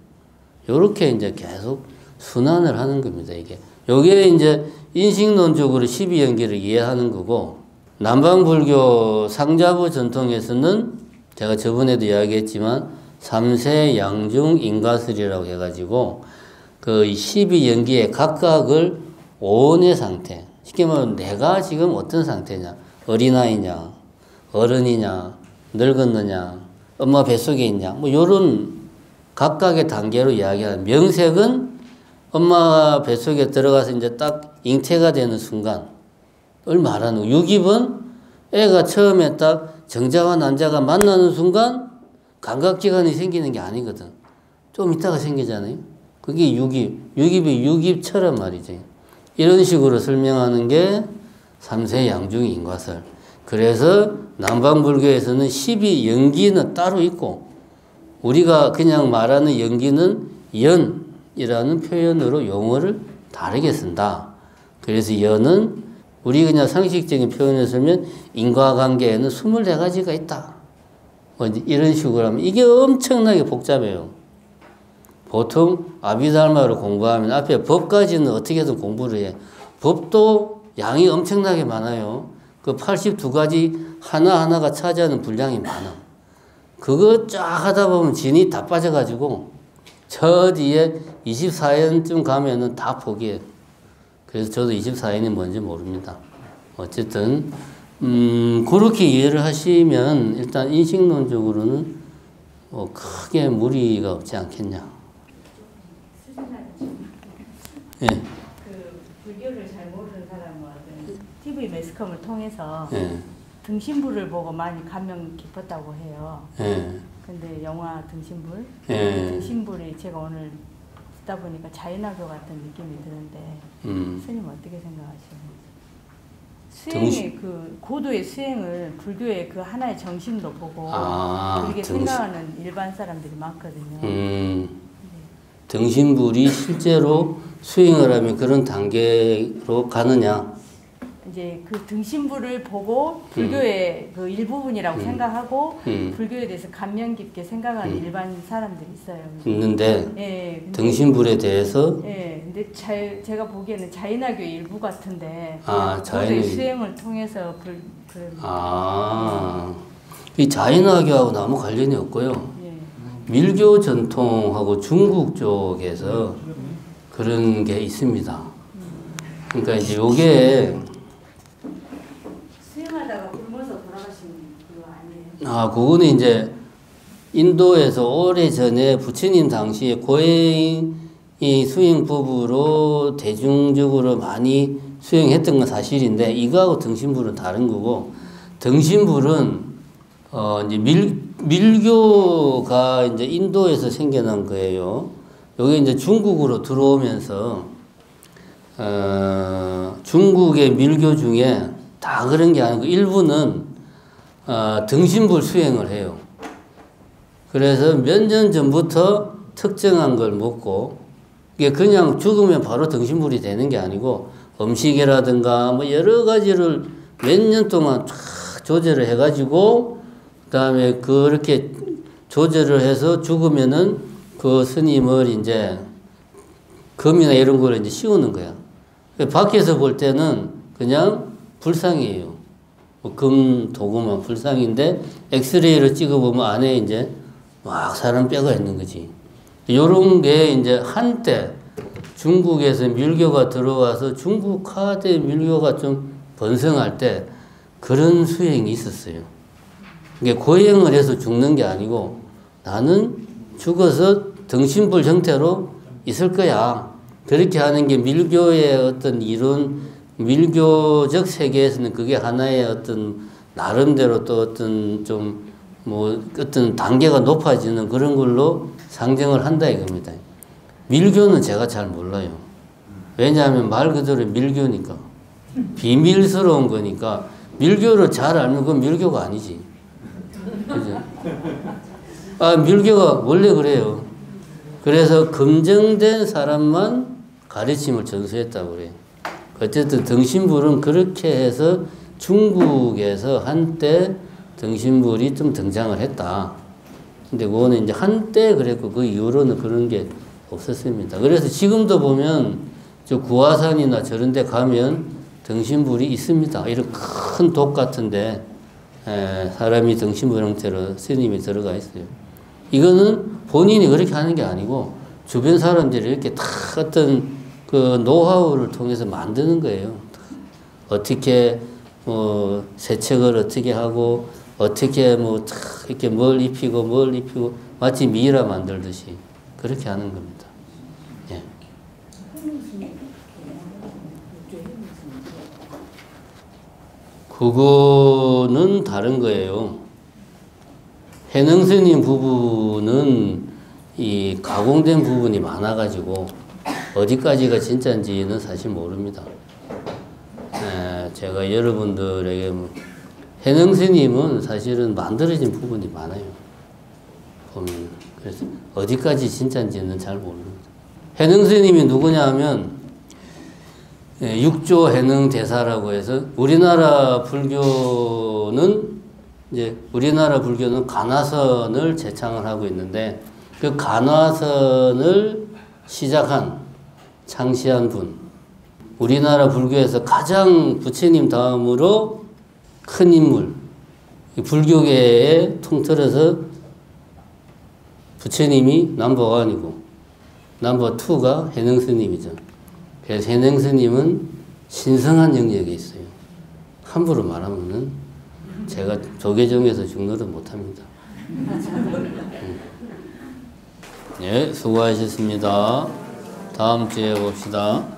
요렇게 이제 계속 순환을 하는 겁니다, 이게. 요게 이제 인식론적으로 12연기를 이해하는 거고, 남방불교 상자부 전통에서는 제가 저번에도 이야기했지만, 3세 양중 인가설이라고 해가지고, 그 12연기의 각각을 오온의 상태, 쉽게 말하면 내가 지금 어떤 상태냐, 어린아이냐, 어른이냐, 늙었느냐, 엄마 뱃속에 있냐, 뭐 요런 각각의 단계로 이야기하는 명색은 엄마 뱃속에 들어가서 이제 딱 잉태가 되는 순간을 말하는 거. 유깁은 애가 처음에 딱 정자와 난자가 만나는 순간 감각기관이 생기는 게 아니거든. 좀 있다가 생기잖아요. 그게 유깁이 유깁처럼 말이지. 이런 식으로 설명하는 게 3세 양중 인과설. 그래서 남방불교에서는 12연기는 따로 있고 우리가 그냥 말하는 연기는 연이라는 표현으로 용어를 다르게 쓴다. 그래서 연은 우리 그냥 상식적인 표현을 쓰면 인과관계에는 24가지가 있다. 이런 식으로 하면 이게 엄청나게 복잡해요. 보통 아비달마를 공부하면 앞에 법까지는 어떻게든 공부를 해. 법도 양이 엄청나게 많아요. 그 82가지 하나하나가 차지하는 분량이 많아. 그거 쫙 하다 보면 진이 다 빠져가지고 저 뒤에 24연쯤 가면은 다 포기해. 그래서 저도 24연이 뭔지 모릅니다. 어쨌든 그렇게 이해를 하시면 일단 인식론적으로는 크게 무리가 없지 않겠냐. 예. 그 불교를 잘 모르는 사람은 TV 매스컴을 통해서 예. 등신불을 보고 많이 감명 깊었다고 해요. 예. 근데 영화 등신불, 예. 등신불이 제가 오늘 듣다 보니까 자연화교 같은 느낌이 드는데 스님 어떻게 생각하시나요? 수행의 그 고도의 수행을 불교의 그 하나의 정신도 보고 그렇게 생각하는 일반 사람들이 많거든요. 네. 등신불이 실제로 수행을 하면 그런 단계로 가느냐? 이제 그 등신불을 보고 불교의 그 일부분이라고 생각하고 불교에 대해서 감명 깊게 생각하는 일반 사람들이 있어요. 있는데 예, 등신불에 대해서 예, 근데 제가 보기에는 자인화교 일부 같은데 자인의 수행을 통해서 이 자인화교하고는 아무 관련이 없고요. 예. 밀교 전통하고 중국 쪽에서 그런 게 있습니다. 그러니까 이제 요게 수행하다가 굶어서 돌아가신 그거 아니에요? 그거는 이제 인도에서 오래전에 부처님 당시에 고해인이 수행 법으로 대중적으로 많이 수행했던 건 사실인데 이거하고 등신불은 다른 거고 등신불은 이제 밀교가 이제 인도에서 생겨난 거예요. 여기 이제 중국으로 들어오면서, 중국의 밀교 중에 다 그런 게 아니고 일부는, 등신불 수행을 해요. 그래서 몇 년 전부터 특정한 걸 먹고, 이게 그냥 죽으면 바로 등신불이 되는 게 아니고, 음식이라든가 뭐 여러 가지를 몇 년 동안 쫙 조절을 해가지고, 그 다음에 그렇게 조절을 해서 죽으면은 그 스님을 이제 금이나 이런 걸 이제 씌우는 거야. 밖에서 볼 때는 그냥 불상이에요. 금 도구만 불상인데 엑스레이로 찍어보면 안에 이제 막 사람 뼈가 있는 거지. 요런 게 이제 한때 중국에서 밀교가 들어와서 중국화된 밀교가 좀 번성할 때 그런 수행이 있었어요. 이게 고행을 해서 죽는 게 아니고 나는 죽어서 등신불 형태로 있을 거야. 그렇게 하는 게 밀교의 어떤 이론, 밀교적 세계에서는 그게 하나의 어떤 나름대로 또 어떤 좀 뭐 어떤 단계가 높아지는 그런 걸로 상정을 한다 이겁니다. 밀교는 제가 잘 몰라요. 왜냐하면 말 그대로 밀교니까. 비밀스러운 거니까 밀교를 잘 알면 그건 밀교가 아니지. 그죠? 밀교가 원래 그래요. 그래서 검증된 사람만 가르침을 전수했다고 그래요. 어쨌든 등신불은 그렇게 해서 중국에서 한때 등신불이 좀 등장을 했다. 근데 그거는 이제 한때 그랬고 그 이후로는 그런 게 없었습니다. 그래서 지금도 보면 저 구화산이나 저런 데 가면 등신불이 있습니다. 이런 큰 독 같은데 사람이 등신불 형태로 스님이 들어가 있어요. 이거는 본인이 그렇게 하는 게 아니고 주변 사람들이 이렇게 다 어떤 그 노하우를 통해서 만드는 거예요. 어떻게 뭐 세척을 어떻게 하고 어떻게 뭐 이렇게 뭘 입히고 마치 미라 만들듯이 그렇게 하는 겁니다. 예. 그거는 다른 거예요. 해능스님 부분은 이 가공된 부분이 많아가지고 어디까지가 진짜인지는 사실 모릅니다. 제가 여러분들에게 해능스님은 사실은 만들어진 부분이 많아요. 보면 그래서 어디까지 진짜인지는 잘 모릅니다. 해능스님이 누구냐 하면 육조 해능 대사라고 해서 우리나라 불교는 간화선을 제창을 하고 있는데 그 간화선을 창시한 분, 우리나라 불교에서 가장 부처님 다음으로 큰 인물, 불교계에 통틀어서 부처님이 넘버1이고 넘버2가 해능스님이죠. 그래서 해능스님은 신성한 영역에 있어요. 함부로 말하면은 제가 조계종에서 중노릇 못합니다. 네, 수고하셨습니다. 다음 주에 봅시다.